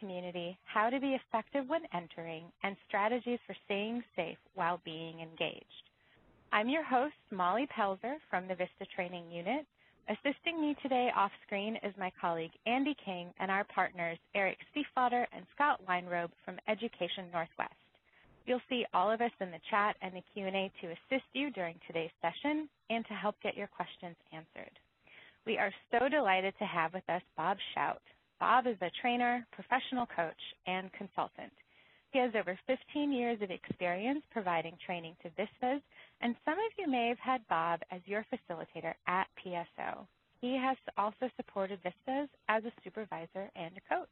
community, how to be effective when entering, and strategies for staying safe while being engaged. I'm your host, Molly Pelzer from the VISTA Training Unit. Assisting me today off screen is my colleague Andy King and our partners Eric Stiefvater and Scott Weinrobe from Education Northwest. You'll see all of us in the chat and the Q&A to assist you during today's session and to help get your questions answered. We are so delighted to have with us Bob Shout. Bob is a trainer, professional coach, and consultant. He has over 15 years of experience providing training to VISTAs, and some of you may have had Bob as your facilitator at PSO. He has also supported VISTAs as a supervisor and a coach.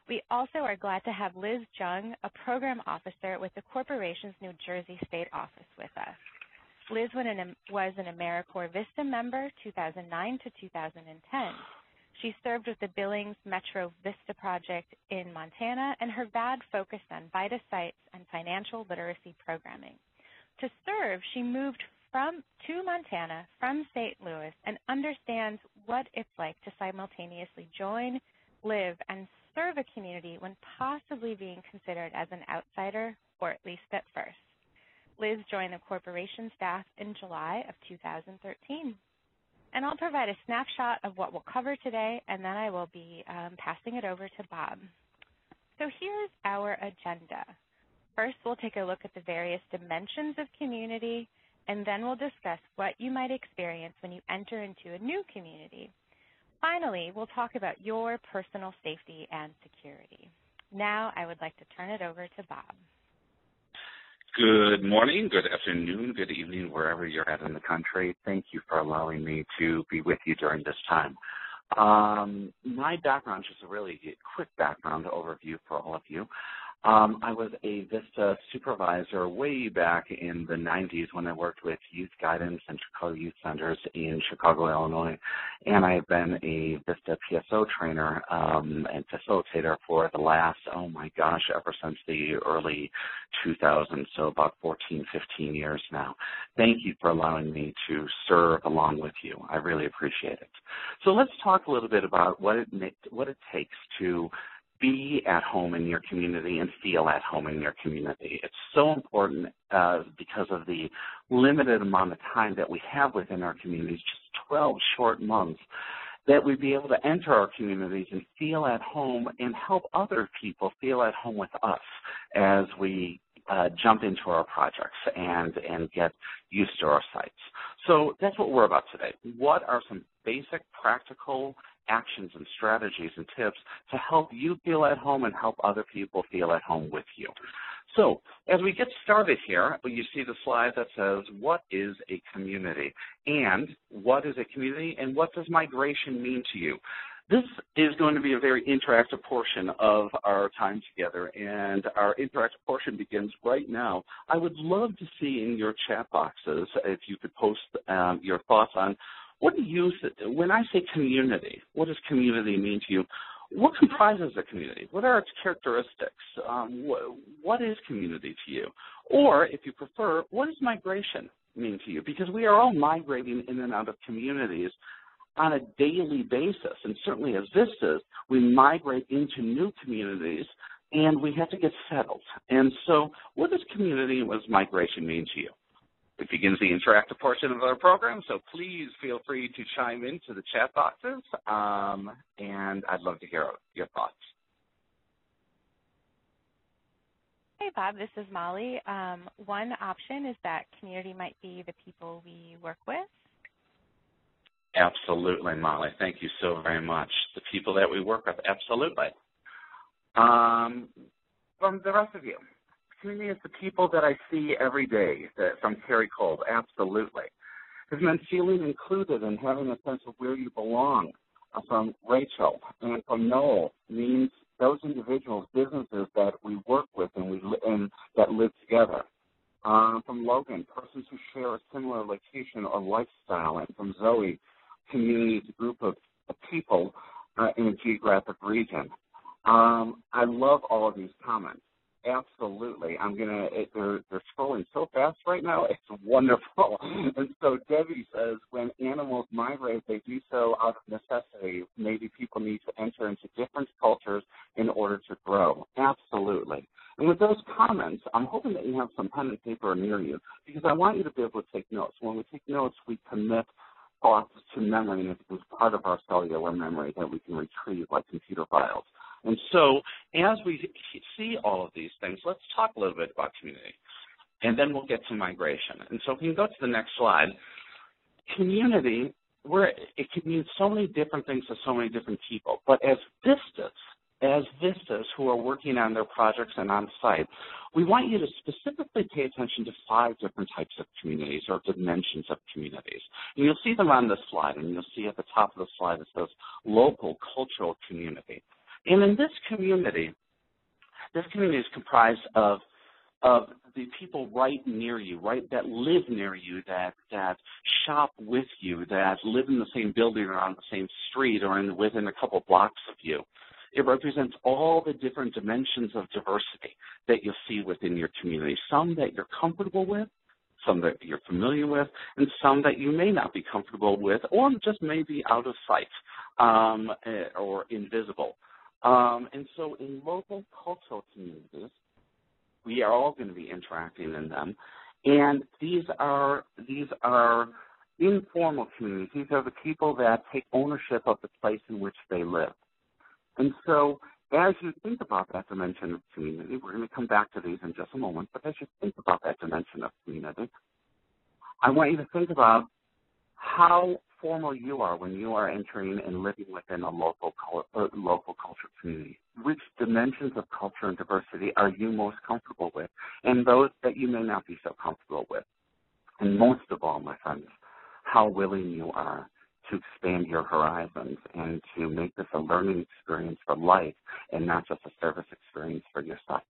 We also are glad to have Liz Jung, a program officer with the corporation's New Jersey State office with us. Liz was an AmeriCorps VISTA member 2009 to 2010. She served with the Billings Metro VISTA project in Montana, and her VAD focused on VITA sites and financial literacy programming. To serve, she moved to Montana from St. Louis and understands what it's like to simultaneously join, live, and serve a community when possibly being considered as an outsider, or at least at first. Liz joined the corporation staff in July of 2013. And I'll provide a snapshot of what we'll cover today, and then I will be passing it over to Bob. So here's our agenda. First, we'll take a look at the various dimensions of community, and then we'll discuss what you might experience when you enter into a new community. Finally, we'll talk about your personal safety and security. Now, I would like to turn it over to Bob. Good morning, good afternoon, good evening, wherever you're at in the country. Thank you for allowing me to be with you during this time. My background, just a really quick background overview for all of you. I was a VISTA supervisor way back in the 90s when I worked with youth guidance and Chicago Youth Centers in Chicago, Illinois. And I have been a VISTA PSO trainer and facilitator for the last, ever since the early 2000s, so about 14, 15 years now. Thank you for allowing me to serve along with you. I really appreciate it. So let's talk a little bit about what it takes to be at home in your community and feel at home in your community. It's so important because of the limited amount of time that we have within our communities, just 12 short months, that we be able to enter our communities and feel at home and help other people feel at home with us as we jump into our projects and get used to our sites. So that's what we're about today. What are some basic practical actions and strategies and tips to help you feel at home and help other people feel at home with you? So as we get started here, you see the slide that says, what is a community? And what is a community and what does migration mean to you? This is going to be a very interactive portion of our time together, and our interactive portion begins right now. I would love to see in your chat boxes, if you could post your thoughts on what do you, when I say community, what does community mean to you? What comprises a community? What are its characteristics? What is community to you? Or, if you prefer, what does migration mean to you? Because we are all migrating in and out of communities on a daily basis, and certainly as VISTAs, we migrate into new communities, and we have to get settled. And so what does community and what does migration mean to you? It begins the interactive portion of our program, so please feel free to chime into the chat boxes, and I'd love to hear your thoughts. Hey, Bob, this is Molly. One option is that community might be the people we work with. Absolutely, Molly. Thank you so very much. The people that we work with, absolutely. From the rest of you, community is the people that I see every day, from Terry Kolb, absolutely. It's meant feeling included and having a sense of where you belong. From Rachel and from Noel means those individuals, businesses that we work with and that live together. From Logan, persons who share a similar location or lifestyle. And from Zoe, community is a group of people in a geographic region. I love all of these comments. Absolutely. They're scrolling so fast right now. It's wonderful. And so Debbie says, when animals migrate, they do so out of necessity. Maybe people need to enter into different cultures in order to grow. Absolutely. And with those comments, I'm hoping that you have some pen and paper near you, because I want you to be able to take notes. When we take notes, we commit thoughts to memory, and it becomes part of our cellular memory that we can retrieve like computer files. And so as we see all of these things, let's talk a little bit about community, and then we'll get to migration. And so if you can go to the next slide, community, it can mean so many different things to so many different people. But as vistas who are working on their projects and on site, we want you to specifically pay attention to 5 different types of communities or dimensions of communities. And you'll see them on this slide, and you'll see at the top of the slide it says local cultural community. And in this community is comprised of the people right near you, right, that live near you, that shop with you, that live in the same building or on the same street or within a couple blocks of you. It represents all the different dimensions of diversity that you'll see within your community, some that you're comfortable with, some that you're familiar with, and some that you may not be comfortable with or just may be out of sight or invisible. And so in local cultural communities, we are all going to be interacting in them. And these are informal communities. These are the people that take ownership of the place in which they live. And so as you think about that dimension of community, we're going to come back to these in just a moment, but as you think about that dimension of community, I want you to think about how formal you are when you are entering and living within a local culture community. Which dimensions of culture and diversity are you most comfortable with, and those that you may not be so comfortable with? And most of all, my friends, how willing you are to expand your horizons and to make this a learning experience for life and not just a service experience for yourself.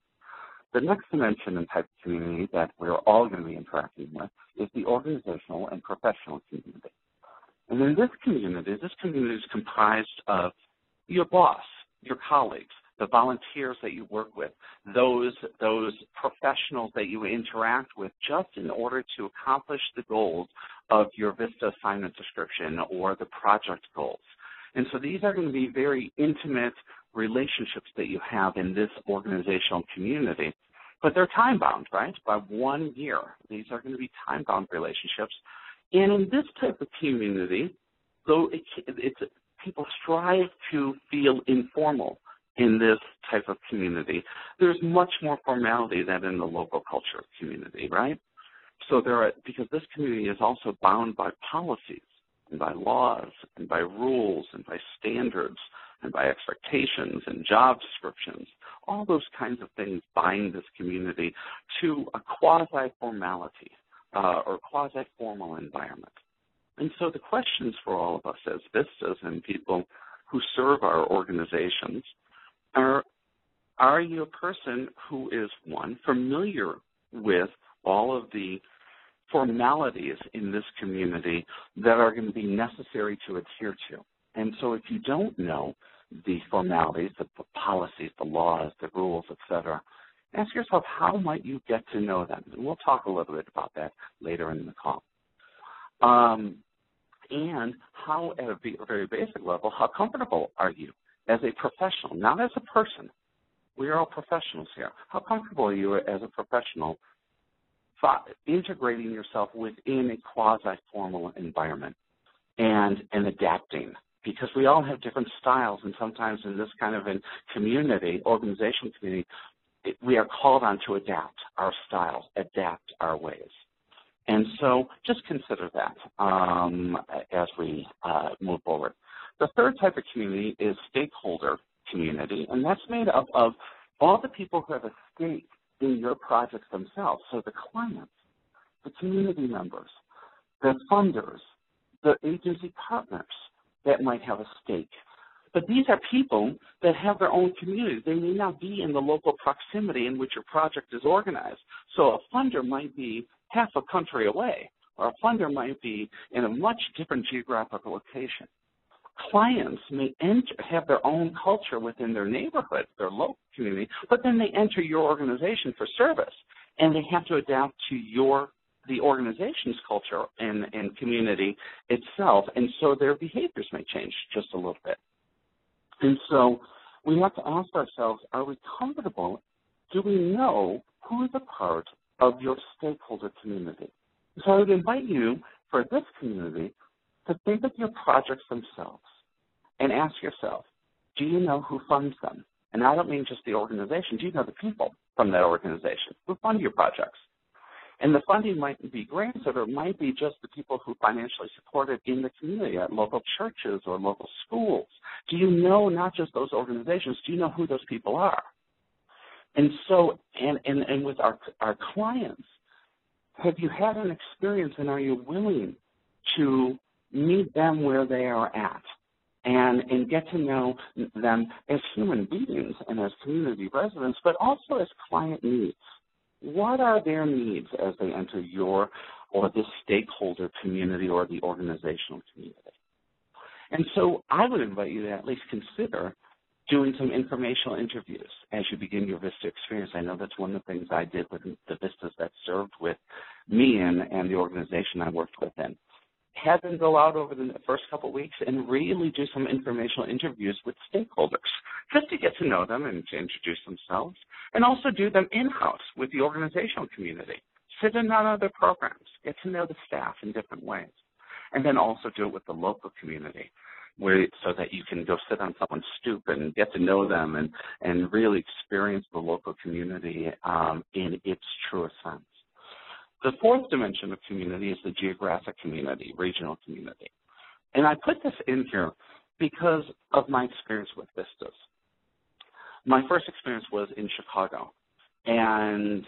The next dimension and type of community that we're all going to be interacting with is the organizational and professional community. And in this community is comprised of your boss, your colleagues, the volunteers that you work with, those professionals that you interact with just in order to accomplish the goals of your VISTA assignment description or the project goals. And so these are going to be very intimate relationships that you have in this organizational community. But they're time-bound, right? By 1 year. These are going to be time-bound relationships. And in this type of community, though people strive to feel informal in this type of community, there's much more formality than in the local culture community, right? So because this community is also bound by policies and by laws and by rules and by standards and by expectations and job descriptions. All those kinds of things bind this community to a quasi-formality or quasi-formal environment. And so the questions for all of us as VISTAs and people who serve our organizations are you a person who is, one, familiar with all of the formalities in this community that are going to be necessary to adhere to? And so if you don't know the formalities, the policies, the laws, the rules, et cetera, ask yourself, how might you get to know them? And we'll talk a little bit about that later in the call. And how, at a very basic level, how comfortable are you as a professional, not as a person? We are all professionals here. How comfortable are you as a professional integrating yourself within a quasi-formal environment and adapting? Because we all have different styles, and sometimes in this kind of community, organizational community, we are called on to adapt our styles, adapt our ways. And so just consider that as we move forward. The third type of community is stakeholder community, and that's made up of all the people who have a stake in your projects themselves. So the clients, the community members, the funders, the agency partners that might have a stake. But these are people that have their own communities. They may not be in the local proximity in which your project is organized. So a funder might be half a country away, or a funder might be in a much different geographical location. clients may have their own culture within their neighborhood, their local community, but then they enter your organization for service, and they have to adapt to the organization's culture and community itself, and so their behaviors may change just a little bit. And so we have to ask ourselves, are we comfortable? Do we know who is a part of your stakeholder community? So I would invite you, for this community, to think of your projects themselves and ask yourself, do you know who funds them? And I don't mean just the organization. Do you know the people from that organization who fund your projects? And the funding might be grants, or it might be just the people who financially support it in the community, at local churches or local schools. Do you know not just those organizations, do you know who those people are? And so, and with our clients, have you had an experience, and are you willing to meet them where they are at and get to know them as human beings and as community residents, but also as client needs? What are their needs as they enter your or this stakeholder community or the organizational community? And so I would invite you to at least consider doing some informational interviews as you begin your VISTA experience. I know that's one of the things I did with the VISTAs that served with me and the organization I worked within. Had them go out over the first couple of weeks and really do some informational interviews with stakeholders, just to get to know them and to introduce themselves, and also do them in-house with the organizational community. Sit in on other programs, get to know the staff in different ways, and then also do it with the local community, so that you can go sit on someone's stoop and get to know them and really experience the local community in its truest sense. The fourth dimension of community is the geographic community, regional community. And I put this in here because of my experience with VISTAs. My first experience was in Chicago. And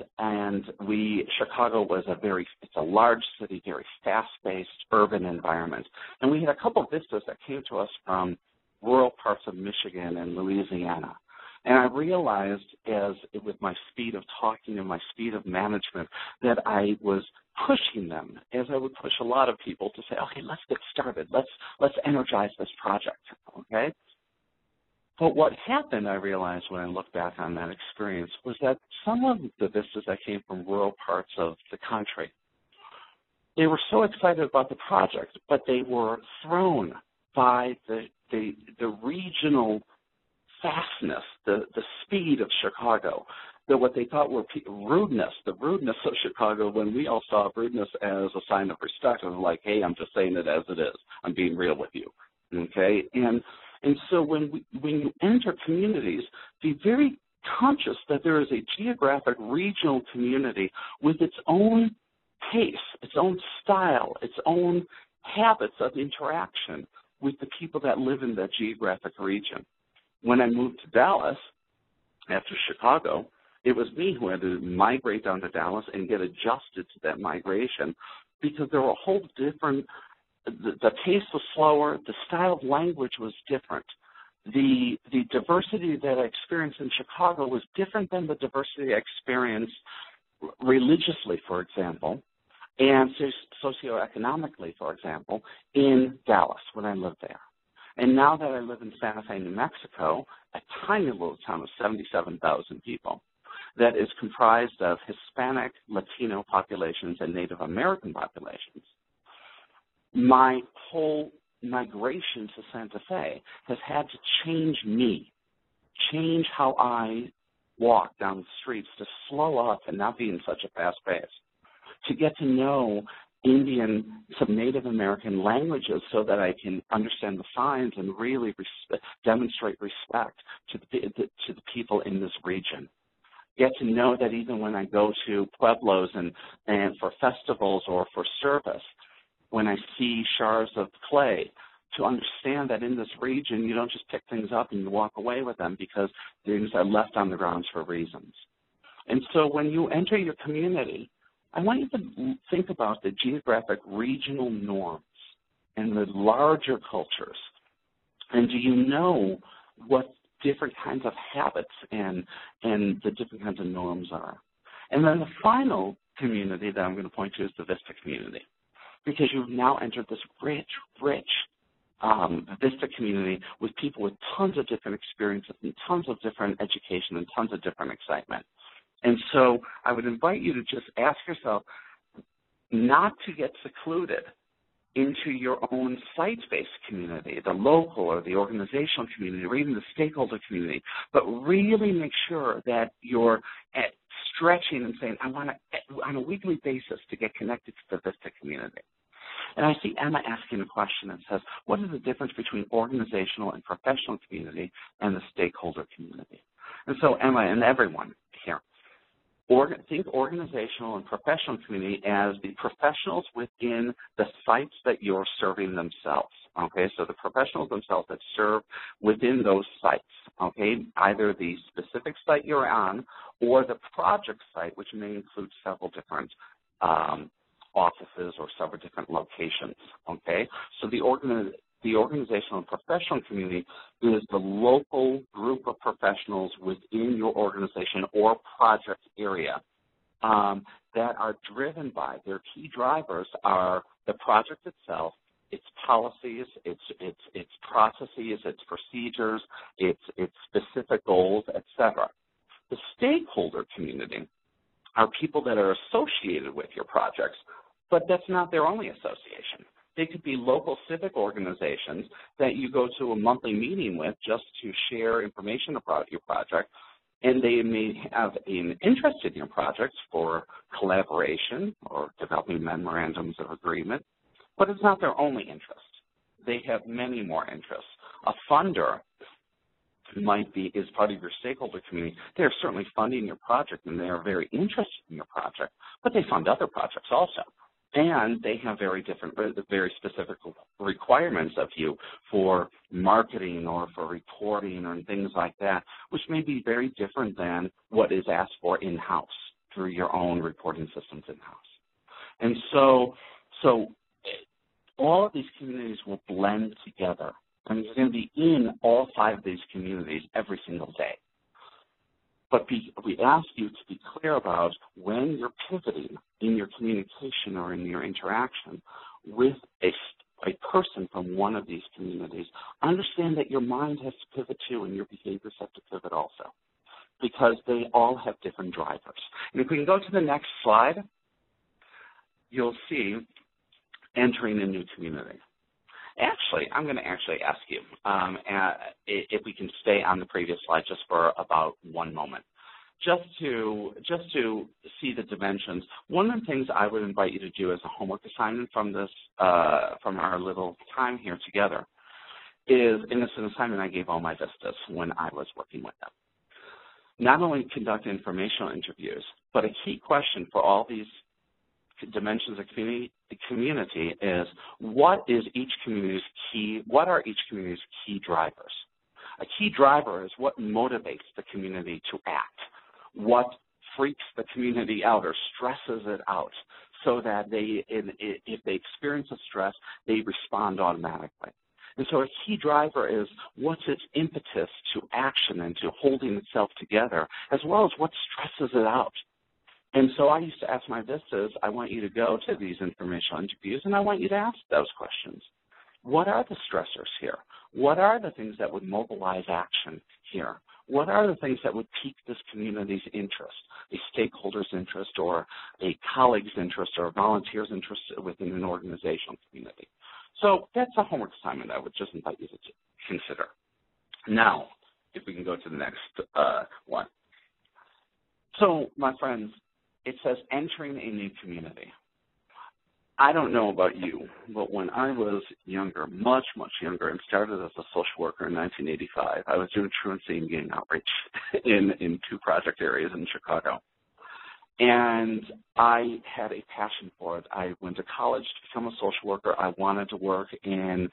Chicago was it's a large city, very fast-paced urban environment. And we had a couple of VISTAs that came to us from rural parts of Michigan and Louisiana. And I realized, with my speed of talking and my speed of management, that I was pushing them, as I would push a lot of people, to say, okay, let's get started. Let's energize this project, okay? But what happened, I realized when I look back on that experience, was that some of the VISTAs that came from rural parts of the country, they were so excited about the project, but they were thrown by the regional fastness, the speed of Chicago, what they thought were the rudeness of Chicago, when we all saw rudeness as a sign of respect. And like, hey, I'm just saying it as it is. I'm being real with you, okay? And so when you enter communities, be very conscious that there is a geographic regional community with its own pace, its own style, its own habits of interaction with the people that live in that geographic region. When I moved to Dallas after Chicago, it was me who had to migrate down to Dallas and get adjusted to that migration, because there were a whole different, the pace was slower, the style of language was different. The diversity that I experienced in Chicago was different than the diversity I experienced religiously, for example, and socioeconomically, for example, in Dallas when I lived there. And now that I live in Santa Fe, New Mexico, a tiny little town of 77,000 people that is comprised of Hispanic, Latino populations, and Native American populations, my whole migration to Santa Fe has had to change me, change how I walk down the streets, to slow up and not be in such a fast pace, to get to know some Native American languages so that I can understand the signs and really demonstrate respect to the people in this region. Get to know that even when I go to pueblos and for festivals or for service, when I see shards of clay, to understand that in this region you don't just pick things up and you walk away with them, because things are left on the grounds for reasons. And so when you enter your community, I want you to think about the geographic regional norms and the larger cultures. And do you know what different kinds of habits and the different kinds of norms are? And then the final community that I'm going to point to is the VISTA community, because you've now entered this rich Vista community with people with tons of different experiences and tons of different education and tons of different excitement. And so I would invite you to just ask yourself not to get secluded into your own site-based community, the local or the organizational community, or even the stakeholder community, but really make sure that you're stretching and saying, I want to, on a weekly basis, to get connected to the Vista community. And I see Emma asking a question that says, what is the difference between organizational and professional community and the stakeholder community? And so, Emma and everyone here, think organizational and professional community as the professionals within the sites that you're serving themselves, okay? So the professionals themselves that serve within those sites, okay? Either the specific site you're on or the project site, which may include several different offices or several different locations, okay? So the organizational and professional community is the local group of professionals within your organization or project area that are driven by, their key drivers are the project itself, its policies, its processes, its procedures, its specific goals, etc. The stakeholder community are people that are associated with your projects, but that's not their only association. They could be local civic organizations that you go to a monthly meeting with just to share information about your project, and they may have an interest in your projects for collaboration or developing memorandums of agreement, but it's not their only interest. They have many more interests. A funder is part of your stakeholder community. They're certainly funding your project, and they are very interested in your project, but they fund other projects also. And they have very specific requirements of you for marketing or for reporting and things like that, which may be very different than what is asked for in-house through your own reporting systems in-house. And so all of these communities will blend together. And you're going to be in all 5 of these communities every single day. But we ask you to be clear about when you're pivoting in your communication or in your interaction with a person from one of these communities. Understand that your mind has to pivot too, and your behaviors have to pivot also, because they all have different drivers. And if we can go to the next slide, you'll see entering a new community. Actually, I'm going to ask you if we can stay on the previous slide just for about one moment. Just to see the dimensions, one of the things I would invite you to do as a homework assignment from our little time here together is, and it's an assignment I gave all my Vistas when I was working with them, not only conduct informational interviews, but a key question for all these dimensions of community is what are each community's key drivers? A key driver is what motivates the community to act, what freaks the community out or stresses it out, so that if they experience a stress, they respond automatically. And so a key driver is what's its impetus to action and to holding itself together, as well as what stresses it out. And so I used to ask my Vistas, I want you to go to these informational interviews, and I want you to ask those questions. What are the stressors here? What are the things that would mobilize action here? What are the things that would pique this community's interest, a stakeholder's interest or a colleague's interest or a volunteer's interest within an organizational community? So that's a homework assignment I would just invite you to consider. Now, if we can go to the next one. So, my friends, it says entering a new community. I don't know about you, but when I was younger, much, much younger, and started as a social worker in 1985, I was doing truancy and gang outreach in 2 project areas in Chicago. And I had a passion for it. I went to college to become a social worker. I wanted to work in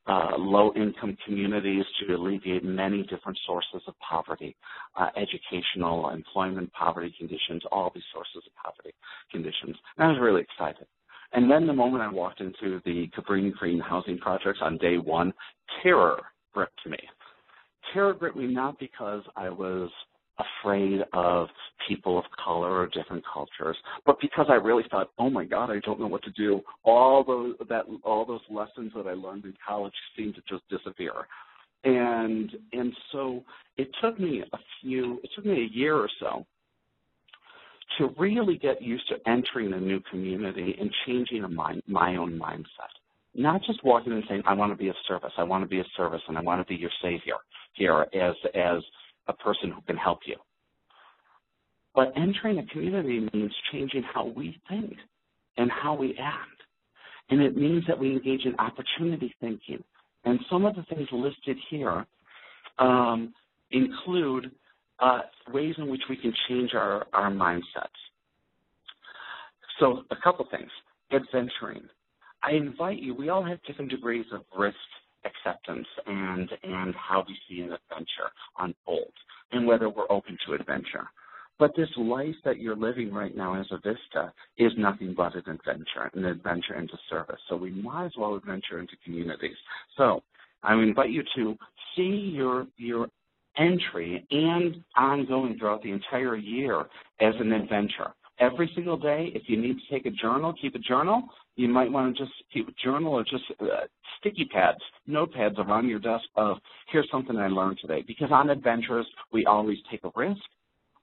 low-income communities to alleviate many different sources of poverty, educational, employment, poverty conditions, all these sources of poverty conditions. And I was really excited. And then the moment I walked into the Cabrini Green housing projects on day 1, terror gripped me. Terror gripped me not because I was afraid of people of color or different cultures, but because I really thought, oh my God, I don't know what to do. All those lessons that I learned in college seemed to just disappear. And so it took me a year or so to really get used to entering a new community and changing my own mindset. Not just walking in and saying, I want to be of service, and I want to be your savior here as a person who can help you. But entering a community means changing how we think and how we act. And it means that we engage in opportunity thinking. And some of the things listed here include ways in which we can change our mindsets. So a couple things. Adventuring. I invite you, we all have different degrees of risk acceptance and how we see an adventure unfold and whether we're open to adventure. But this life that you're living right now as a Vista is nothing but an adventure into service. So we might as well adventure into communities. So I invite you to see your entry and ongoing throughout the entire year as an adventure. Every single day, if you need to take a journal, keep a journal. You might want to just keep a journal or just sticky pads, notepads around your desk of, here's something I learned today. Because on adventures, we always take a risk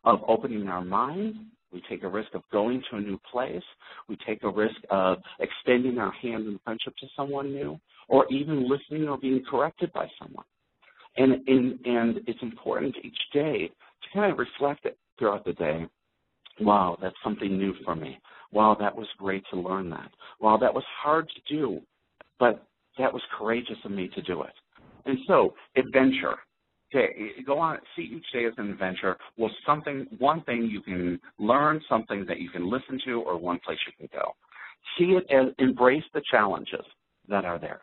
of opening our mind. We take a risk of going to a new place. We take a risk of extending our hand in friendship to someone new, or even listening or being corrected by someone. And it's important each day to kind of reflect it throughout the day. Wow, that's something new for me. Wow, that was great to learn that. Wow, that was hard to do, but that was courageous of me to do it. And so, adventure. Okay, go on, see each day as an adventure. Well, one thing you can learn, something that you can listen to, or one place you can go. See it as, embrace the challenges that are there.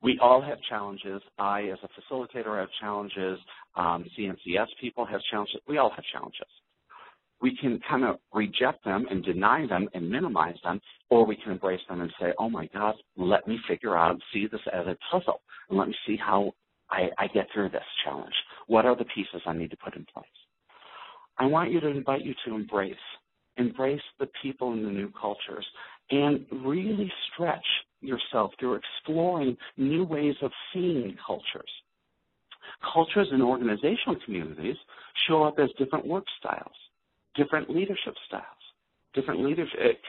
We all have challenges. I, as a facilitator, have challenges. CNCS people have challenges. We all have challenges. We can kind of reject them and deny them and minimize them, or we can embrace them and say, oh my God, let me figure out, see this as a puzzle, and let me see how I get through this challenge. What are the pieces I need to put in place? I want you to invite you to embrace the people in the new cultures and really stretch yourself through exploring new ways of seeing cultures. Cultures in organizational communities show up as different work styles, different leadership styles, different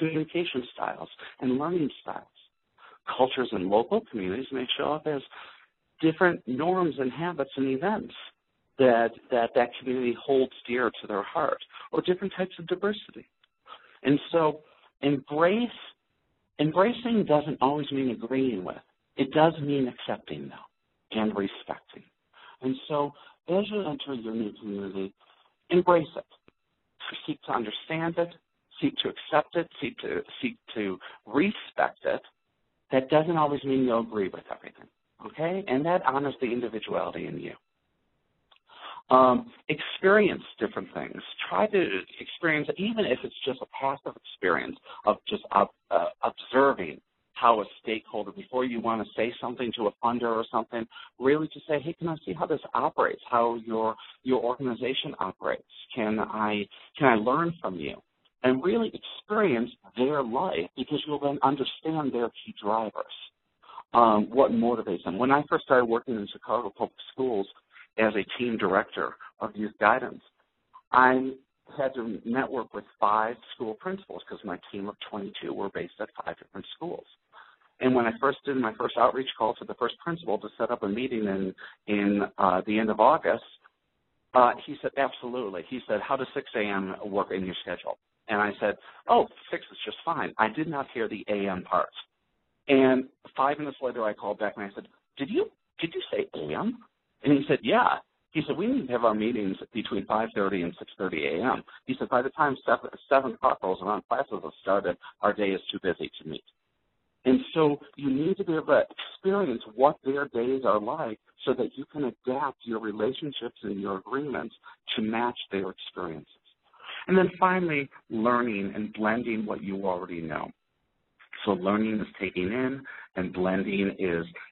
communication styles and learning styles. Cultures in local communities may show up as different norms and habits and events that community holds dear to their heart, or different types of diversity. And so embracing doesn't always mean agreeing with. It does mean accepting, though, and respecting. And so as you enter your new community, embrace it. Seek to understand it, seek to accept it, seek to respect it. That doesn't always mean you'll agree with everything, okay? And that honors the individuality in you. Experience different things. Try to experience, even if it's just a passive experience of just observing how a stakeholder, before you want to say something to a funder or something, really to say, hey, can I see how this operates, how your organization operates? Can I learn from you? And really experience their life, because you'll then understand their key drivers, what motivates them. When I first started working in Chicago Public Schools as a team director of youth guidance, I had to network with 5 school principals because my team of 22 were based at 5 different schools. And when I first did my first outreach call to the first principal to set up a meeting in the end of August, he said, absolutely. He said, how does 6 a.m. work in your schedule? And I said, oh, 6 is just fine. I did not hear the a.m. part. And 5 minutes later, I called back and I said, did you say a.m.? And he said, yeah. He said, we need to have our meetings between 5:30 and 6:30 a.m. He said, by the time 7 o'clock rolls around, classes have started, our day is too busy to meet. And so you need to be able to experience what their days are like so that you can adapt your relationships and your agreements to match their experiences. And then finally, learning and blending what you already know. So learning is taking in, and blending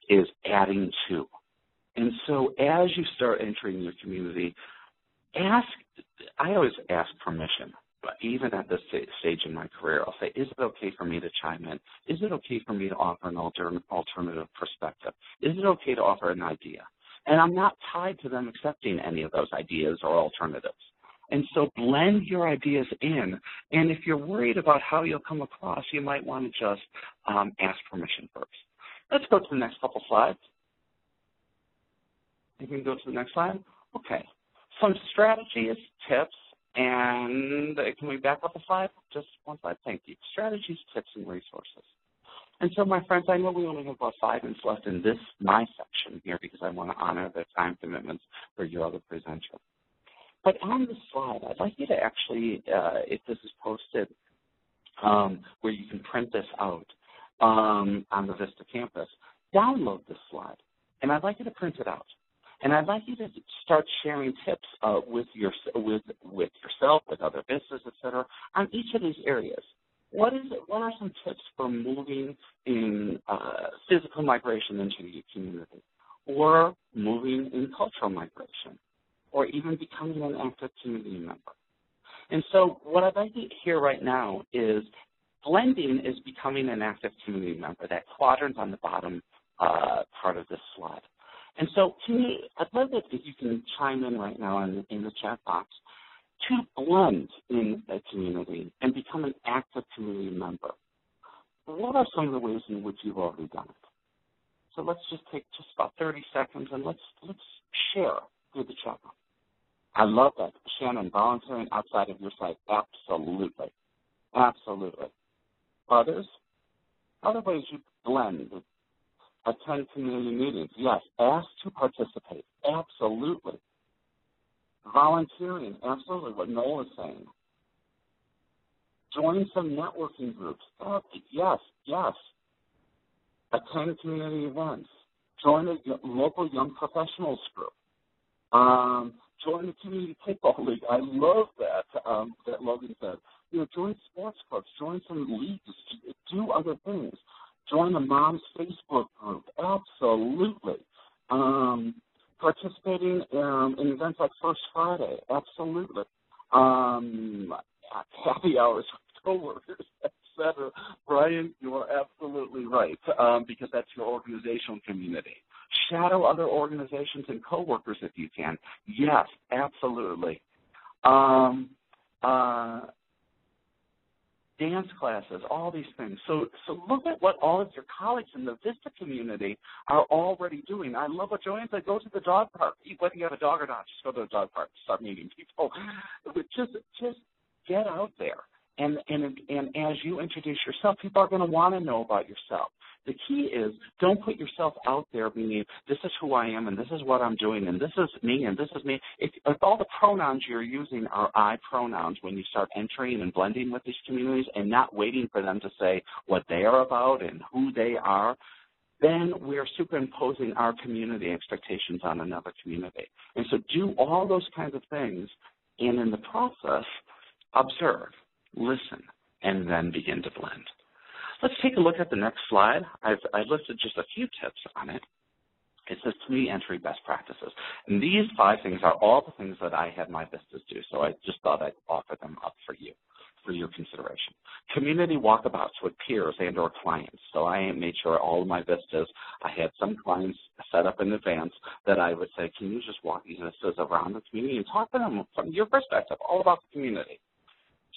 is adding to. And so as you start entering your community, I always ask permission. But even at this stage in my career, I'll say, is it okay for me to chime in? Is it okay for me to offer an alternative perspective? Is it okay to offer an idea? And I'm not tied to them accepting any of those ideas or alternatives. And so blend your ideas in. And if you're worried about how you'll come across, you might want to just ask permission first. Let's go to the next couple slides. You can go to the next slide. Okay. Some strategies, tips, and can we back up a slide? Just one slide. Thank you. Strategies, tips, and resources. And so, my friends, I know we only have about 5 minutes left in my section here because I want to honor the time commitments for your other presenter. But on this slide, I'd like you to actually, if this is posted, where you can print this out on the Vista campus, download this slide. And I'd like you to print it out. And I'd like you to start sharing tips with yourself, with other businesses, et cetera, on each of these areas. What are some tips for moving in physical migration into your community, or moving in cultural migration, or even becoming an active community member? And so what I'd like to hear right now is blending is becoming an active community member, that quadrant on the bottom part of this slide. And so I'd love it if you can chime in right now in the chat box to blend in a community and become an active community member. What are some of the ways in which you've already done it? So let's just take just about 30 seconds and let's share through the chat box. I love that. Shannon, volunteering outside of your site. Absolutely. Absolutely. Others? Other ways you blend. Attend community meetings. Yes. Ask to participate. Absolutely. Volunteering. Absolutely. What Noel is saying. Join some networking groups. Yes. Yes. Attend community events. Join a local young professionals group. Join the community kickball league. I love that Logan said. Join sports clubs. Join some leagues. Do other things. Join the Moms Facebook group. Absolutely. Participating in events like First Friday. Absolutely. Happy hours with coworkers, etc. Brian, you are absolutely right, because that's your organizational community. Shadow other organizations and coworkers if you can. Yes, absolutely. Dance classes, all these things. So look at what all of your colleagues in the Vista community are already doing. I love what Joanne said. Go to the dog park. Whether you have a dog or not, just go to the dog park. Start meeting people. But just get out there. And as you introduce yourself, people are going to want to know about yourself. The key is don't put yourself out there meaning this is who I am and this is what I'm doing and this is me and this is me. If all the pronouns you're using are I pronouns when you start entering and blending with these communities and not waiting for them to say what they are about and who they are, then we're superimposing our community expectations on another community. And so do all those kinds of things, and in the process, observe, listen, and then begin to blend. Let's take a look at the next slide. I listed just a few tips on it. It says community entry best practices. And these 5 things are all the things that I had my Vistas do, so I just thought I'd offer them up for you, for your consideration. Community walkabouts with peers and or clients. So I made sure all of my Vistas, I had some clients set up in advance that I would say, can you just walk these Vistas around the community and talk to them from your perspective, all about the community.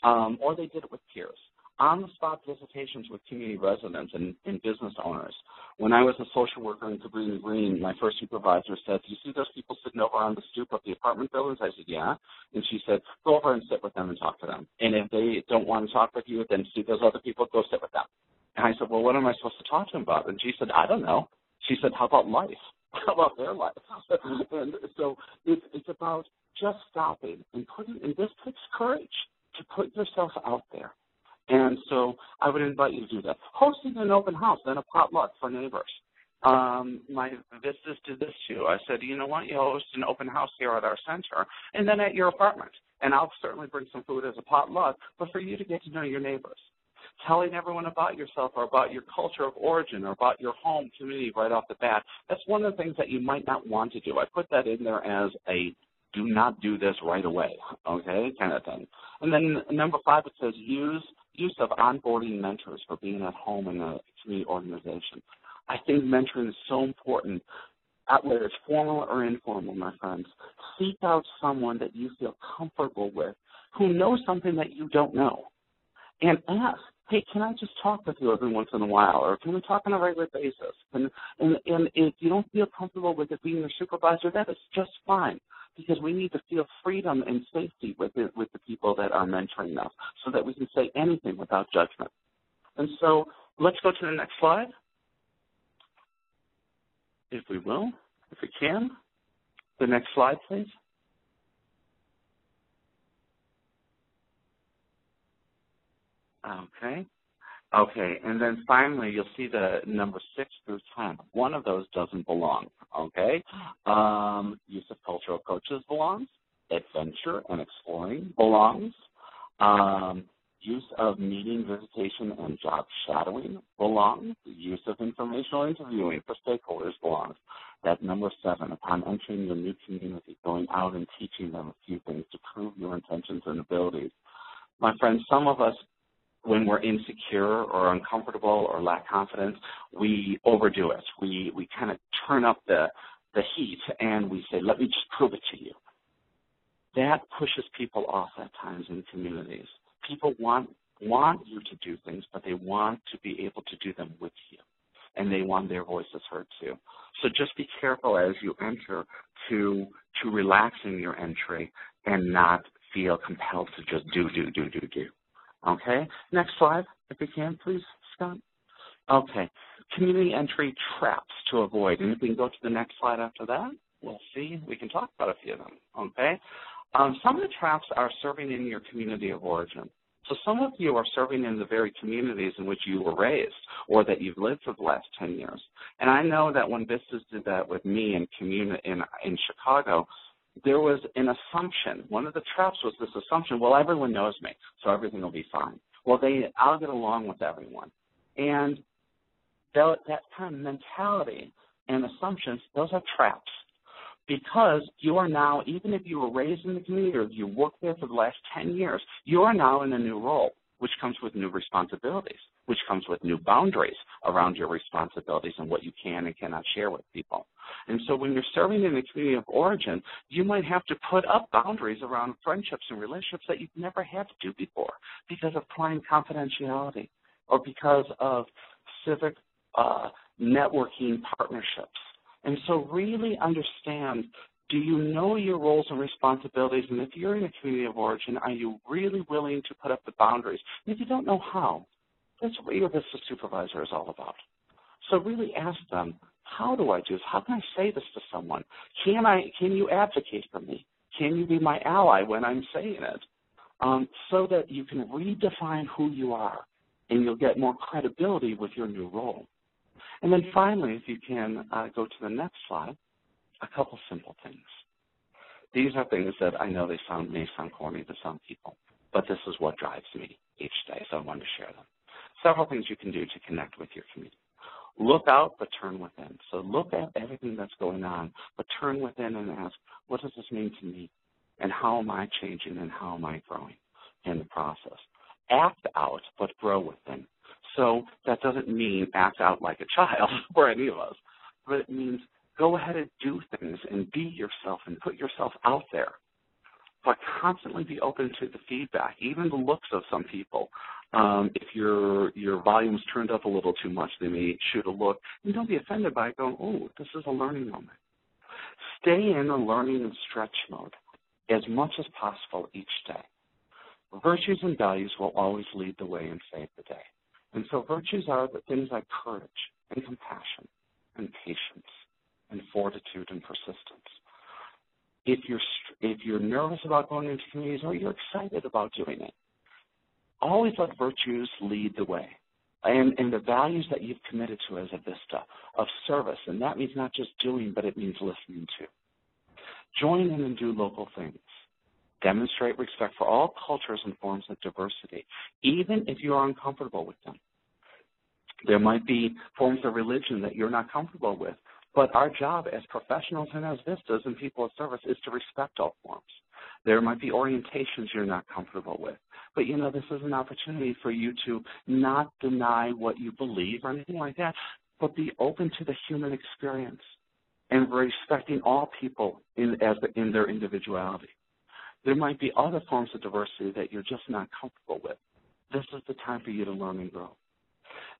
Or they did it with peers. On-the-spot visitations with community residents and business owners. When I was a social worker in Cabrini Green, my first supervisor said, do you see those people sitting over on the stoop of the apartment buildings? I said, yeah. And she said, go over and sit with them and talk to them. And if they don't want to talk with you, then see those other people, go sit with them. And I said, well, what am I supposed to talk to them about? And she said, I don't know. She said, how about life? How about their life? And so it's about just stopping and putting, and this takes courage to put yourself out there. And so I would invite you to do that. Hosting an open house, then a potluck for neighbors. My Vistas did this too. I said, you know what, you host an open house here at our center and then at your apartment. And I'll certainly bring some food as a potluck, but for you to get to know your neighbors. Telling everyone about yourself or about your culture of origin or about your home community right off the bat, that's one of the things that you might not want to do. I put that in there as a do not do this right away, okay, kind of thing. And then number 5, it says use of onboarding mentors for being at home in a community organization. I think mentoring is so important, whether it's formal or informal, my friends. Seek out someone that you feel comfortable with who knows something that you don't know. And ask, hey, can I just talk with you every once in a while, or can we talk on a regular basis? And if you don't feel comfortable with it being your supervisor, that is just fine, because we need to feel freedom and safety with the people that are mentoring us so that we can say anything without judgment. And so let's go to the next slide, if we will, if we can. The next slide, please. Okay, and then finally you'll see the number 6 through 10. One of those doesn't belong, okay? Use of cultural coaches belongs. Adventure and exploring belongs. Use of meeting, visitation, and job shadowing belongs. Use of informational interviewing for stakeholders belongs. That number 7, upon entering your new community, going out and teaching them a few things to prove your intentions and abilities. My friends, some of us, when we're insecure or uncomfortable or lack confidence, we overdo it. We kind of turn up the heat and we say, let me just prove it to you. That pushes people off at times in communities. People want you to do things, but they want to be able to do them with you, and they want their voices heard too. So just be careful as you enter to relax in your entry and not feel compelled to just do. Okay, next slide, if we can, please, Scott. Okay, community entry traps to avoid. And if we can go to the next slide after that, we'll see. We can talk about a few of them, okay? Some of the traps are serving in your community of origin. So some of you are serving in the very communities in which you were raised or that you've lived for the last 10 years. And I know that when Vistas did that with me in Chicago, there was an assumption. One of the traps was this assumption, well, everyone knows me, so everything will be fine. Well, I'll get along with everyone. And that kind of mentality and assumptions, those are traps. Because you are now, even if you were raised in the community or you worked there for the last 10 years, you are now in a new role, which comes with new responsibilities, which comes with new boundaries around your responsibilities and what you can and cannot share with people. And so when you're serving in the community of origin, you might have to put up boundaries around friendships and relationships that you've never had to do before because of client confidentiality or because of civic networking partnerships. And so really understand, do you know your roles and responsibilities? And if you're in a community of origin, are you really willing to put up the boundaries? And if you don't know how, that's what your Vista supervisor is all about. So really ask them, how do I do this? How can I say this to someone? Can you advocate for me? Can you be my ally when I'm saying it? So that you can redefine who you are and you'll get more credibility with your new role. And then finally, if you can go to the next slide, a couple simple things. These are things that I know may sound corny to some people, but this is what drives me each day, so I wanted to share them. Several things you can do to connect with your community. Look out, but turn within. So look at everything that's going on, but turn within and ask, what does this mean to me? And how am I changing and how am I growing in the process? Act out, but grow within. So that doesn't mean act out like a child for any of us, but it means go ahead and do things and be yourself and put yourself out there. But constantly be open to the feedback, even the looks of some people. If your volume's turned up a little too much, they may shoot a look. And don't be offended by it. Go, oh, this is a learning moment. Stay in a learning and stretch mode as much as possible each day. Virtues and values will always lead the way and save the day. And so virtues are the things like courage and compassion and patience and fortitude and persistence. If you're nervous about going into communities or you're excited about doing it, always let virtues lead the way. And the values that you've committed to as a Vista of service, and that means not just doing, but it means listening to. Join in and do local things. Demonstrate respect for all cultures and forms of diversity, even if you are uncomfortable with them. There might be forms of religion that you're not comfortable with. But our job as professionals and as VISTAs and people of service is to respect all forms. There might be orientations you're not comfortable with. But, this is an opportunity for you to not deny what you believe or anything like that, but be open to the human experience and respecting all people in their individuality. There might be other forms of diversity that you're just not comfortable with. This is the time for you to learn and grow.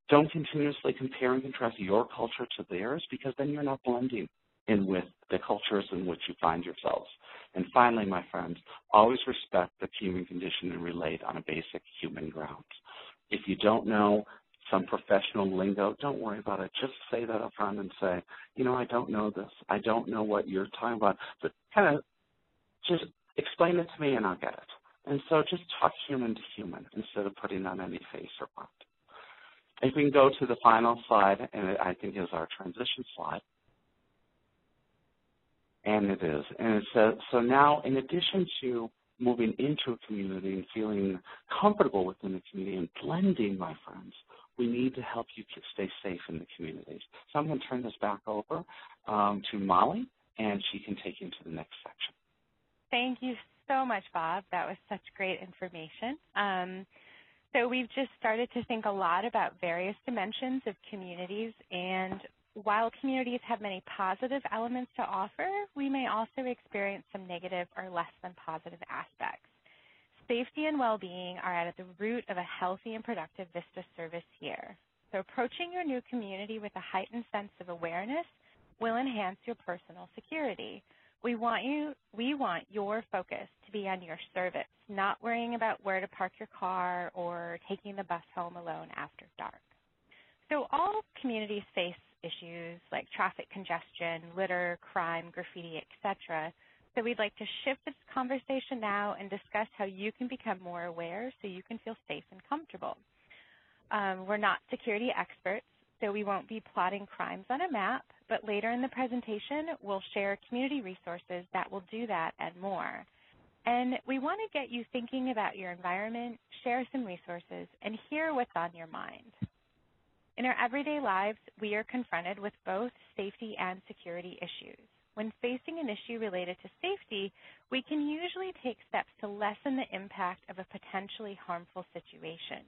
Don't continuously compare and contrast your culture to theirs, because then you're not blending in with the cultures in which you find yourselves. And finally, my friends, always respect the human condition and relate on a basic human ground. If you don't know some professional lingo, don't worry about it. Just say that up front and say, I don't know this. I don't know what you're talking about. But kind of just explain it to me and I'll get it. And so just talk human to human instead of putting on any face or front. If we can go to the final slide, and it, I think is our transition slide. And it is. And it says, so now in addition to moving into a community and feeling comfortable within the community and blending, my friends, we need to help you stay safe in the communities. So I'm going to turn this back over to Molly, and she can take you into the next section. Thank you so much, Bob. That was such great information. So we've just started to think a lot about various dimensions of communities, and while communities have many positive elements to offer, we may also experience some negative or less than positive aspects. Safety and well-being are at the root of a healthy and productive VISTA service here. So approaching your new community with a heightened sense of awareness will enhance your personal security. We want your focus to be on your service, not worrying about where to park your car or taking the bus home alone after dark. So all communities face issues like traffic congestion, litter, crime, graffiti, etc. So we'd like to shift this conversation now and discuss how you can become more aware so you can feel safe and comfortable. We're not security experts, so we won't be plotting crimes on a map, but later in the presentation, we'll share community resources that will do that and more. And we want to get you thinking about your environment, share some resources, and hear what's on your mind. In our everyday lives, we are confronted with both safety and security issues. When facing an issue related to safety, we can usually take steps to lessen the impact of a potentially harmful situation.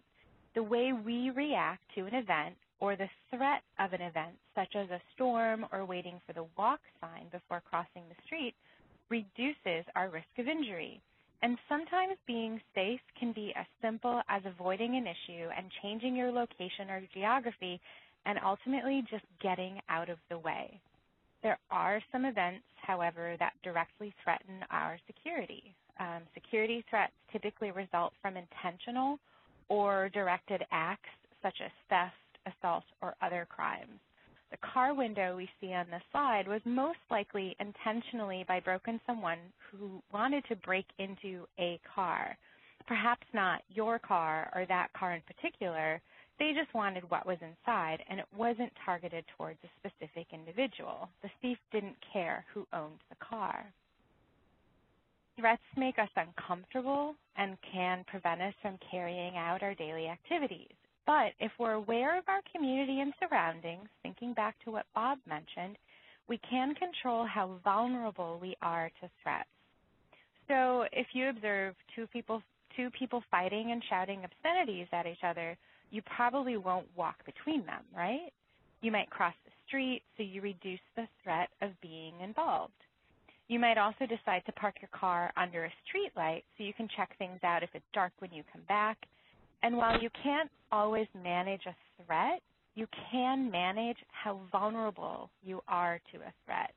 The way we react to an event or the threat of an event, such as a storm or waiting for the walk sign before crossing the street, reduces our risk of injury. And sometimes being safe can be as simple as avoiding an issue and changing your location or geography and ultimately just getting out of the way. There are some events, however, that directly threaten our security. Security threats typically result from intentional or directed acts such as theft, assault, or other crimes. The car window we see on this slide was most likely intentionally broken by someone who wanted to break into a car. Perhaps not your car or that car in particular. They just wanted what was inside, and it wasn't targeted towards a specific individual. The thief didn't care who owned the car. Threats make us uncomfortable and can prevent us from carrying out our daily activities. But if we're aware of our community and surroundings, thinking back to what Bob mentioned, we can control how vulnerable we are to threats. So if you observe two people fighting and shouting obscenities at each other, you probably won't walk between them, right? You might cross the street, so you reduce the threat of being involved. You might also decide to park your car under a street light so you can check things out if it's dark when you come back. And while you can't always manage a threat, you can manage how vulnerable you are to a threat.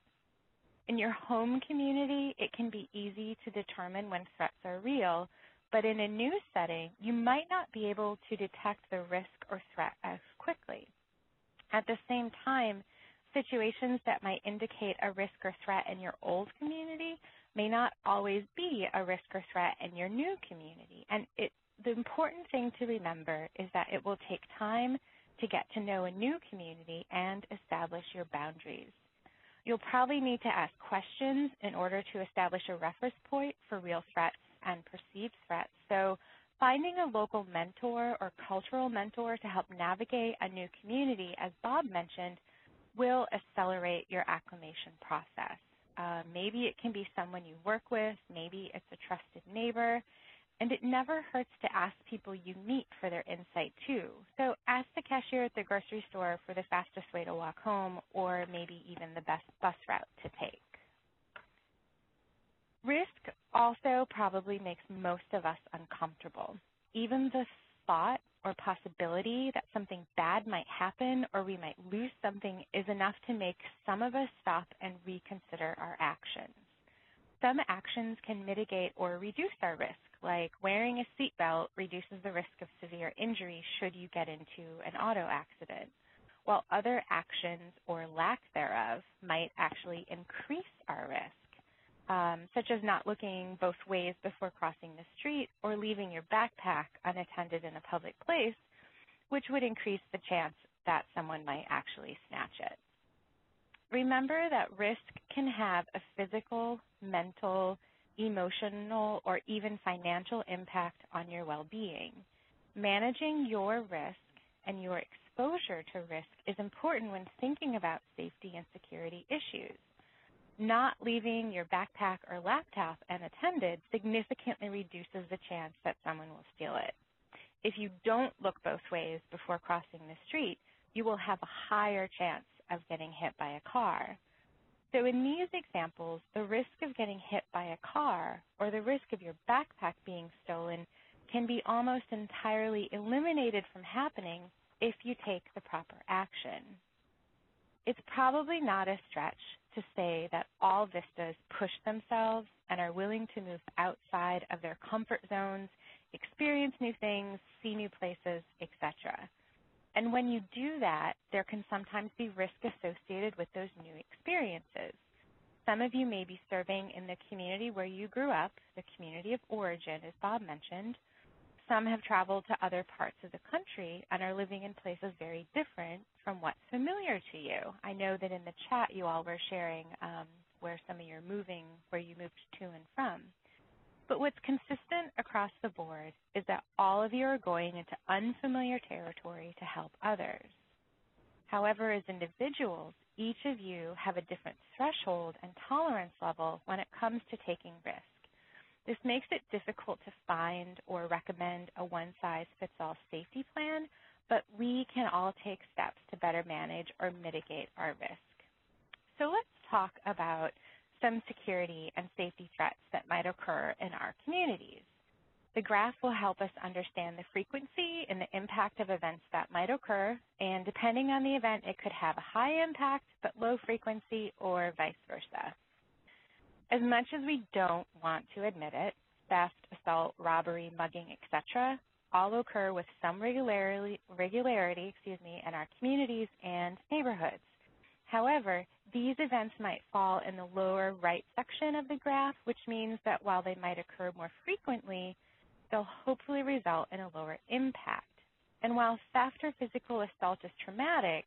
In your home community, it can be easy to determine when threats are real, but in a new setting, you might not be able to detect the risk or threat as quickly. At the same time, situations that might indicate a risk or threat in your old community may not always be a risk or threat in your new community. And the important thing to remember is that it will take time to get to know a new community and establish your boundaries. You'll probably need to ask questions in order to establish a reference point for real threats and perceived threats. So finding a local mentor or cultural mentor to help navigate a new community, as Bob mentioned, will accelerate your acclimation process. Maybe it can be someone you work with, maybe it's a trusted neighbor, and it never hurts to ask people you meet for their insight too. So ask the cashier at the grocery store for the fastest way to walk home, or maybe even the best bus route to take. Risk also probably makes most of us uncomfortable. Even the thought or possibility that something bad might happen or we might lose something is enough to make some of us stop and reconsider our actions. Some actions can mitigate or reduce our risk, like wearing a seatbelt reduces the risk of severe injury should you get into an auto accident, while other actions or lack thereof might actually increase our risk. Such as not looking both ways before crossing the street or leaving your backpack unattended in a public place, which would increase the chance that someone might actually snatch it. Remember that risk can have a physical, mental, emotional, or even financial impact on your well-being. Managing your risk and your exposure to risk is important when thinking about safety and security issues. Not leaving your backpack or laptop unattended significantly reduces the chance that someone will steal it. If you don't look both ways before crossing the street, you will have a higher chance of getting hit by a car. So in these examples, the risk of getting hit by a car or the risk of your backpack being stolen can be almost entirely eliminated from happening if you take the proper action. It's probably not a stretch to say that all Vistas push themselves and are willing to move outside of their comfort zones, experience new things, see new places, etc. And when you do that, there can sometimes be risk associated with those new experiences. Some of you may be serving in the community where you grew up, the community of origin, as Bob mentioned. Some have traveled to other parts of the country and are living in places very different from what's familiar to you. I know that in the chat you all were sharing where some of you moved to and from. But what's consistent across the board is that all of you are going into unfamiliar territory to help others. However, as individuals, each of you have a different threshold and tolerance level when it comes to taking risk. This makes it difficult to find or recommend a one-size-fits-all safety plan, but we can all take steps to better manage or mitigate our risk. So let's talk about some security and safety threats that might occur in our communities. The graph will help us understand the frequency and the impact of events that might occur, and depending on the event, it could have a high impact but low frequency or vice versa. As much as we don't want to admit it, theft, assault, robbery, mugging, etc., all occur with some regularity in our communities and neighborhoods. However, these events might fall in the lower right section of the graph, which means that while they might occur more frequently, they'll hopefully result in a lower impact. And while theft or physical assault is traumatic,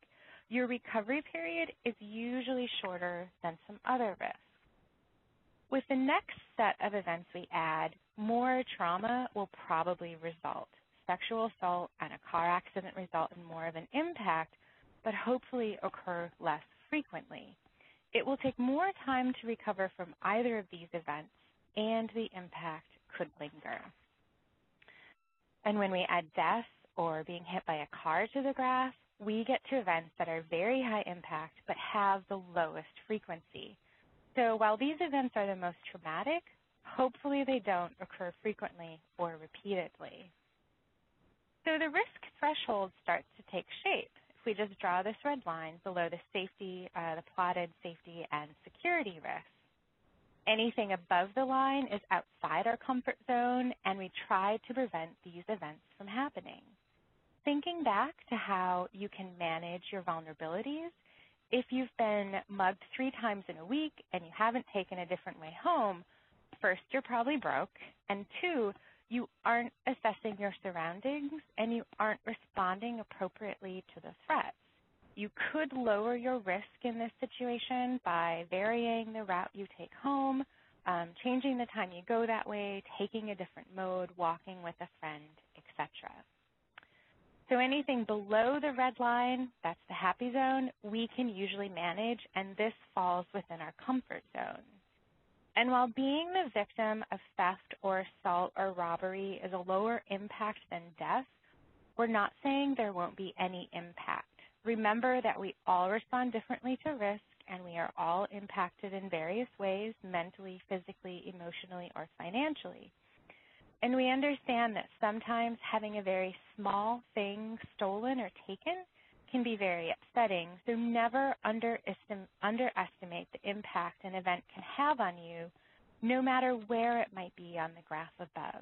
your recovery period is usually shorter than some other risks. With the next set of events we add, more trauma will probably result. Sexual assault and a car accident result in more of an impact, but hopefully occur less frequently. It will take more time to recover from either of these events, and the impact could linger. And when we add death or being hit by a car to the graph, we get to events that are very high impact but have the lowest frequency. So while these events are the most traumatic, hopefully they don't occur frequently or repeatedly. So the risk threshold starts to take shape. If we just draw this red line below the plotted safety and security risks, anything above the line is outside our comfort zone, and we try to prevent these events from happening. Thinking back to how you can manage your vulnerabilities, if you've been mugged 3 times in a week and you haven't taken a different way home, first, you're probably broke, and 2, you aren't assessing your surroundings and you aren't responding appropriately to the threats. You could lower your risk in this situation by varying the route you take home, changing the time you go that way, taking a different mode, walking with a friend, etc. So anything below the red line, that's the happy zone, we can usually manage, and this falls within our comfort zone. And while being the victim of theft or assault or robbery is a lower impact than death, we're not saying there won't be any impact. Remember that we all respond differently to risk, and we are all impacted in various ways, mentally, physically, emotionally, or financially. And we understand that sometimes having a very small thing stolen or taken can be very upsetting, so never underestimate the impact an event can have on you, no matter where it might be on the graph above.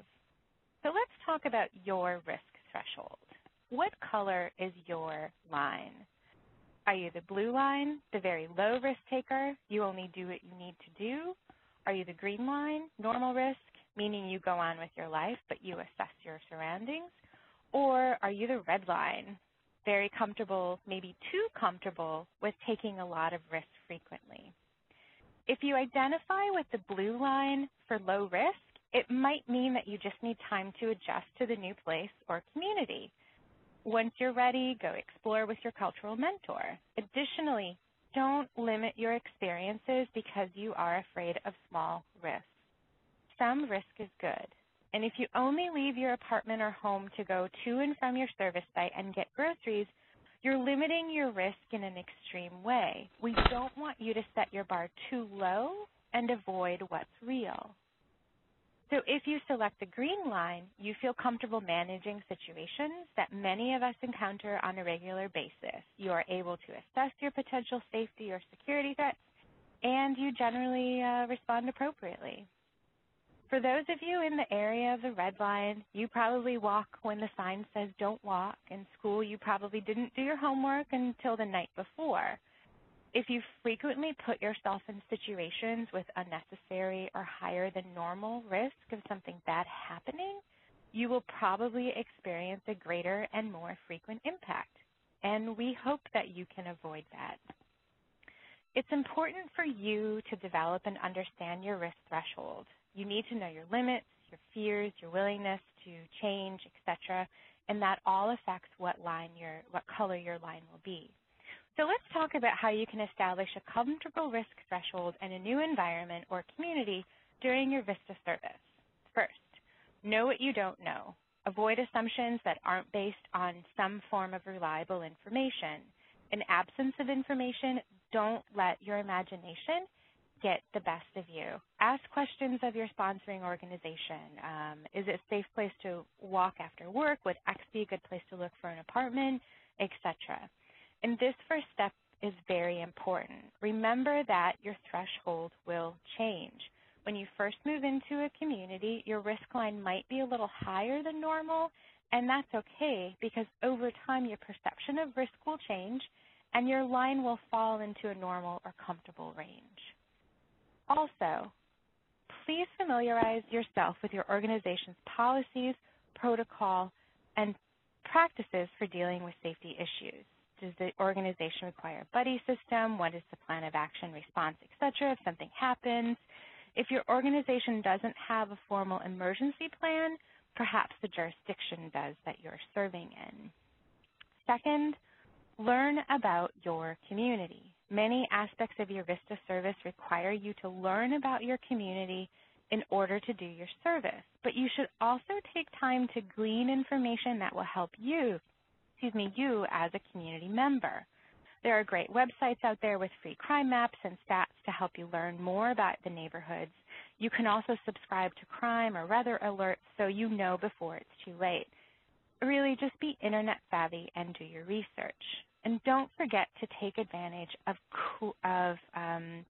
So let's talk about your risk threshold. What color is your line? Are you the blue line, the very low risk taker? You only do what you need to do? Are you the green line, normal risk, meaning you go on with your life, but you assess your surroundings? Or are you the red line, very comfortable, maybe too comfortable with taking a lot of risk frequently? If you identify with the blue line for low risk, it might mean that you just need time to adjust to the new place or community. Once you're ready, go explore with your cultural mentor. Additionally, don't limit your experiences because you are afraid of small risks. Some risk is good. And if you only leave your apartment or home to go to and from your service site and get groceries, you're limiting your risk in an extreme way. We don't want you to set your bar too low and avoid what's real. So if you select the green line, you feel comfortable managing situations that many of us encounter on a regular basis. You are able to assess your potential safety or security threats, and you generally respond appropriately. For those of you in the area of the red line, you probably walk when the sign says don't walk. In school, you probably didn't do your homework until the night before. If you frequently put yourself in situations with unnecessary or higher than normal risk of something bad happening, you will probably experience a greater and more frequent impact. And we hope that you can avoid that. It's important for you to develop and understand your risk threshold. You need to know your limits, your fears, your willingness to change, etc., and that all affects what color your line will be. So let's talk about how you can establish a comfortable risk threshold in a new environment or community during your VISTA service. First, know what you don't know. Avoid assumptions that aren't based on some form of reliable information. In absence of information, don't let your imagination get the best of you. Ask questions of your sponsoring organization. Is it a safe place to walk after work? Would X be a good place to look for an apartment, etc.? And this first step is very important. Remember that your threshold will change. When you first move into a community, your risk line might be a little higher than normal, and that's okay because over time your perception of risk will change and your line will fall into a normal or comfortable range. Also, please familiarize yourself with your organization's policies, protocol, and practices for dealing with safety issues. Does the organization require a buddy system? What is the plan of action, response, etc. if something happens? If your organization doesn't have a formal emergency plan, perhaps the jurisdiction does that you're serving in. Second, learn about your community. Many aspects of your VISTA service require you to learn about your community in order to do your service, but you should also take time to glean information that will help you as a community member. There are great websites out there with free crime maps and stats to help you learn more about the neighborhoods. You can also subscribe to crime or weather alerts so you know before it's too late. Really, just be internet savvy and do your research. And don't forget to take advantage of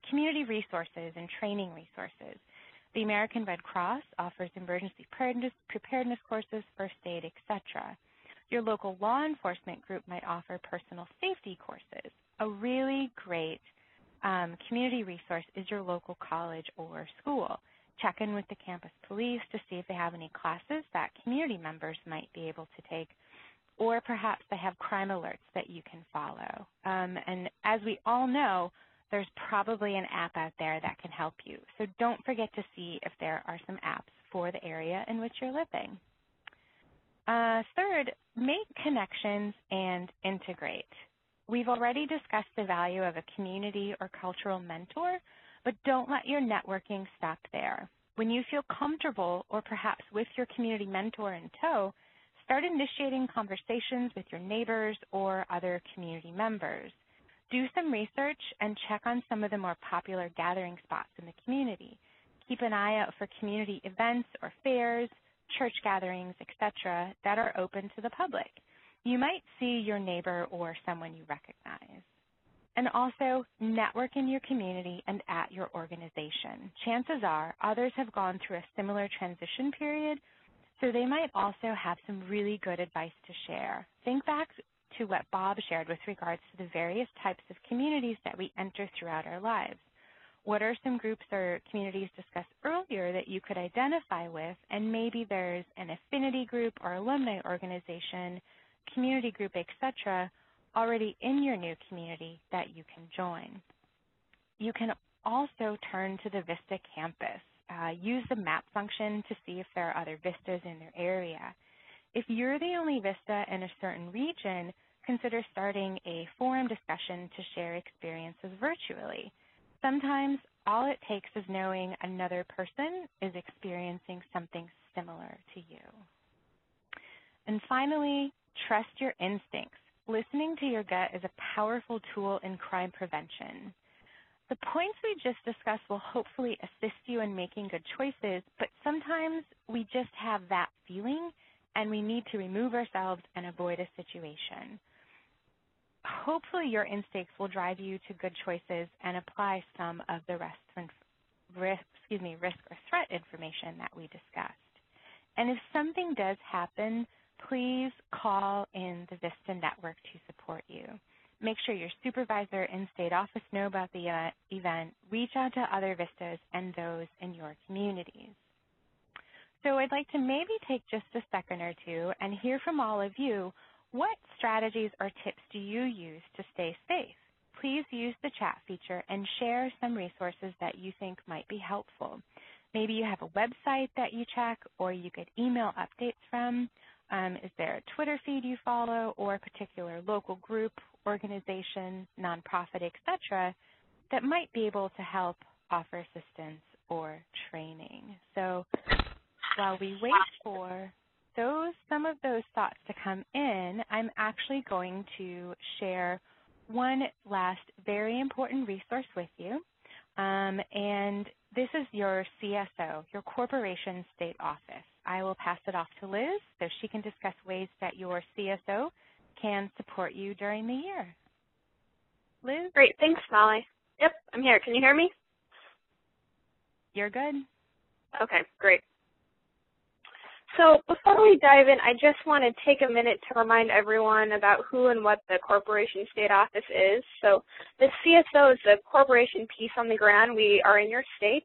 community resources and training resources. The American Red Cross offers emergency preparedness courses, first aid, etc. Your local law enforcement group might offer personal safety courses. A really great community resource is your local college or school. Check in with the campus police to see if they have any classes that community members might be able to take, or perhaps they have crime alerts that you can follow. And as we all know, there's probably an app out there that can help you. So don't forget to see if there are some apps for the area in which you're living. Third, make connections and integrate. We've already discussed the value of a community or cultural mentor, but don't let your networking stop there. When you feel comfortable, or perhaps with your community mentor in tow, start initiating conversations with your neighbors or other community members. Do some research and check on some of the more popular gathering spots in the community. Keep an eye out for community events or fairs, church gatherings, etc., that are open to the public. You might see your neighbor or someone you recognize. And also, network in your community and at your organization. Chances are others have gone through a similar transition period, so they might also have some really good advice to share. Think back to what Bob shared with regards to the various types of communities that we enter throughout our lives. What are some groups or communities discussed earlier that you could identify with? And maybe there's an affinity group or alumni organization, community group, etc., already in your new community that you can join. You can also turn to the VISTA campus. Use the map function to see if there are other VISTAs in their area. If you're the only VISTA in a certain region, consider starting a forum discussion to share experiences virtually. Sometimes all it takes is knowing another person is experiencing something similar to you. And finally, trust your instincts. Listening to your gut is a powerful tool in crime prevention. The points we just discussed will hopefully assist you in making good choices, but sometimes we just have that feeling and we need to remove ourselves and avoid a situation. Hopefully your instincts will drive you to good choices and apply some of the risk or threat information that we discussed. And if something does happen, please call in the VISTA network to support you. Make sure your supervisor and state office know about the event. Reach out to other VISTAs and those in your communities. So I'd like to maybe take just a second or two and hear from all of you. What strategies or tips do you use to stay safe? Please use the chat feature and share some resources that you think might be helpful. Maybe you have a website that you check or you get email updates from. Is there a Twitter feed you follow or a particular local group, organization, nonprofit, etc., that might be able to help offer assistance or training? So while we wait for some of those thoughts to come in, I'm actually going to share one last very important resource with you. And this is your CSO, your corporation state office. I will pass it off to Liz so she can discuss ways that your CSO can support you during the year. Liz? Great. Thanks, Molly. Yep, I'm here. Can you hear me? You're good. Okay, great. So before we dive in, I just want to take a minute to remind everyone about who and what the corporation state office is. So the CSO is the corporation piece on the ground. We are in your state,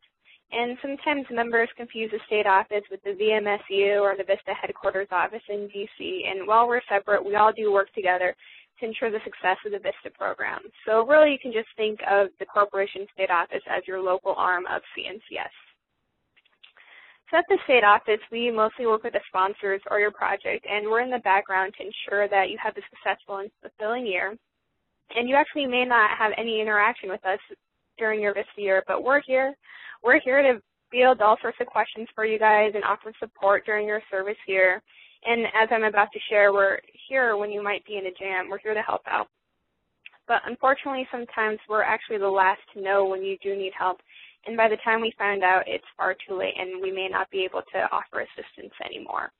and sometimes members confuse the state office with the VMSU or the VISTA headquarters office in DC. And while we're separate, we all do work together to ensure the success of the VISTA program. So really, you can just think of the corporation state office as your local arm of CNCS. So at the state office, we mostly work with the sponsors or your project, and we're in the background to ensure that you have a successful and fulfilling year. And you actually may not have any interaction with us during your VISTA year, but we're here. We're here to field all sorts of questions for you guys and offer support during your service year. And as I'm about to share, we're here when you might be in a jam. We're here to help out. But unfortunately, sometimes we're actually the last to know when you do need help. And by the time we find out, it's far too late, and we may not be able to offer assistance anymore.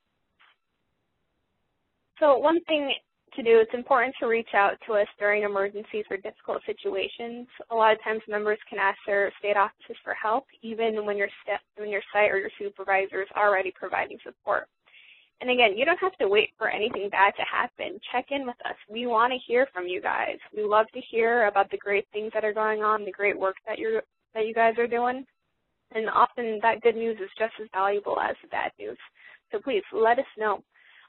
So one thing to do, it's important to reach out to us during emergencies or difficult situations. A lot of times members can ask their state offices for help, even when your site or your supervisor is already providing support. And again, you don't have to wait for anything bad to happen. Check in with us. We want to hear from you guys. We love to hear about the great things that are going on, the great work that you guys are doing, and often that good news is just as valuable as the bad news. So please let us know.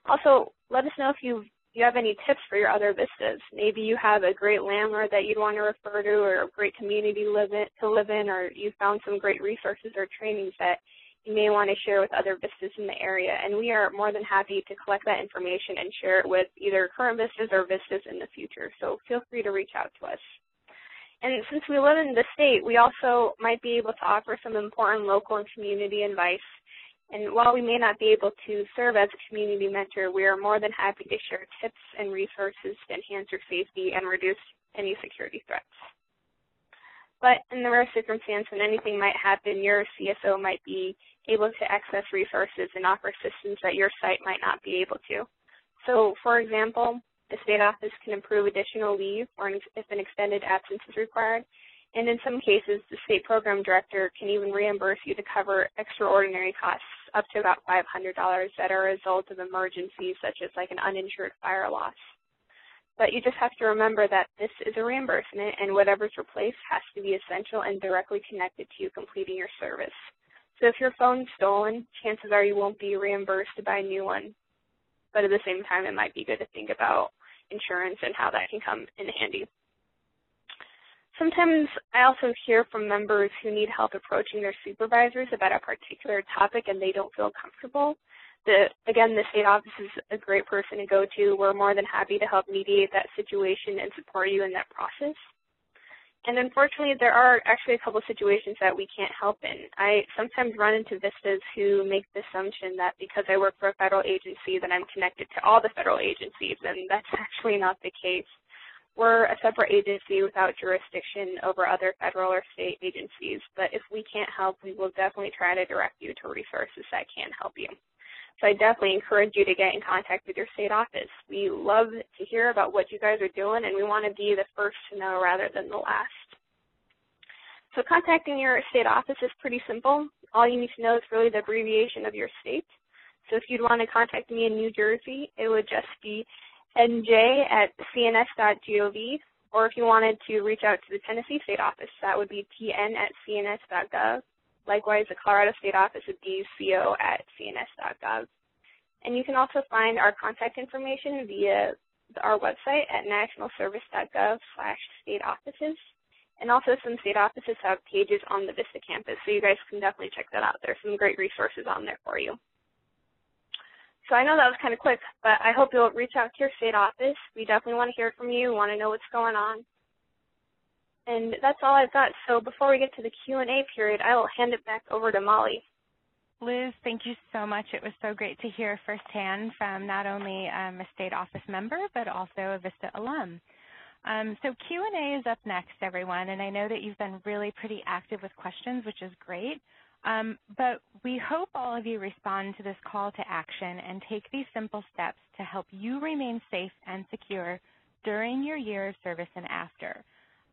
Also, let us know if you have any tips for your other VISTAs. Maybe you have a great landlord that you'd want to refer to, or a great community to live in, or you found some great resources or trainings that you may want to share with other VISTAs in the area, and we are more than happy to collect that information and share it with either current VISTAs or VISTAs in the future, so feel free to reach out to us. And since we live in the state, we also might be able to offer some important local and community advice. And while we may not be able to serve as a community mentor, we are more than happy to share tips and resources to enhance your safety and reduce any security threats. But in the rare circumstance when anything might happen, your CSO might be able to access resources and offer assistance that your site might not be able to. So, for example, the state office can approve additional leave or if an extended absence is required. And in some cases, the state program director can even reimburse you to cover extraordinary costs up to about $500 that are a result of emergencies such as like an uninsured fire loss. But you just have to remember that this is a reimbursement, and whatever's replaced has to be essential and directly connected to you completing your service. So if your phone's stolen, chances are you won't be reimbursed to buy a new one. But at the same time, it might be good to think about insurance and how that can come in handy. Sometimes I also hear from members who need help approaching their supervisors about a particular topic and they don't feel comfortable. Again, the state office is a great person to go to. We're more than happy to help mediate that situation and support you in that process. And unfortunately, there are actually a couple situations that we can't help in. I sometimes run into VISTAs who make the assumption that because I work for a federal agency that I'm connected to all the federal agencies, and that's actually not the case. We're a separate agency without jurisdiction over other federal or state agencies, but if we can't help, we will definitely try to direct you to resources that can help you. So I definitely encourage you to get in contact with your state office. We love to hear about what you guys are doing, and we want to be the first to know rather than the last. So contacting your state office is pretty simple. All you need to know is really the abbreviation of your state. So if you'd want to contact me in New Jersey, it would just be nj@cns.gov, or if you wanted to reach out to the Tennessee State Office, that would be tn@cns.gov. Likewise, the Colorado State Office would be co@cns.gov. And you can also find our contact information via our website at nationalservice.gov/state offices. And also some state offices have pages on the VISTA campus, so you guys can definitely check that out. There's some great resources on there for you. So I know that was kind of quick, but I hope you'll reach out to your state office. We definitely want to hear from you, want to know what's going on. And that's all I've got. So before we get to the Q&A period, I will hand it back over to Molly. Liz, thank you so much. It was so great to hear firsthand from not only a state office member, but also a VISTA alum. So Q&A is up next, everyone, and I know that you've been really pretty active with questions, which is great. But we hope all of you respond to this call to action and take these simple steps to help you remain safe and secure during your year of service and after.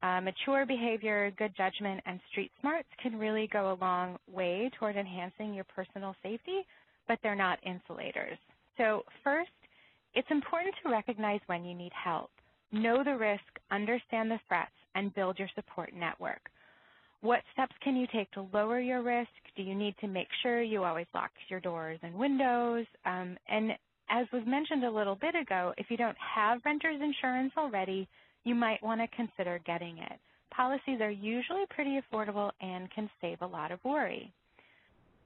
Mature behavior, good judgment, and street smarts can really go a long way toward enhancing your personal safety, but they're not insulators. So first, it's important to recognize when you need help. Know the risk, understand the threats, and build your support network. What steps can you take to lower your risk? Do you need to make sure you always lock your doors and windows? And as was mentioned a little bit ago, if you don't have renter's insurance already, you might want to consider getting it. Policies are usually pretty affordable and can save a lot of worry.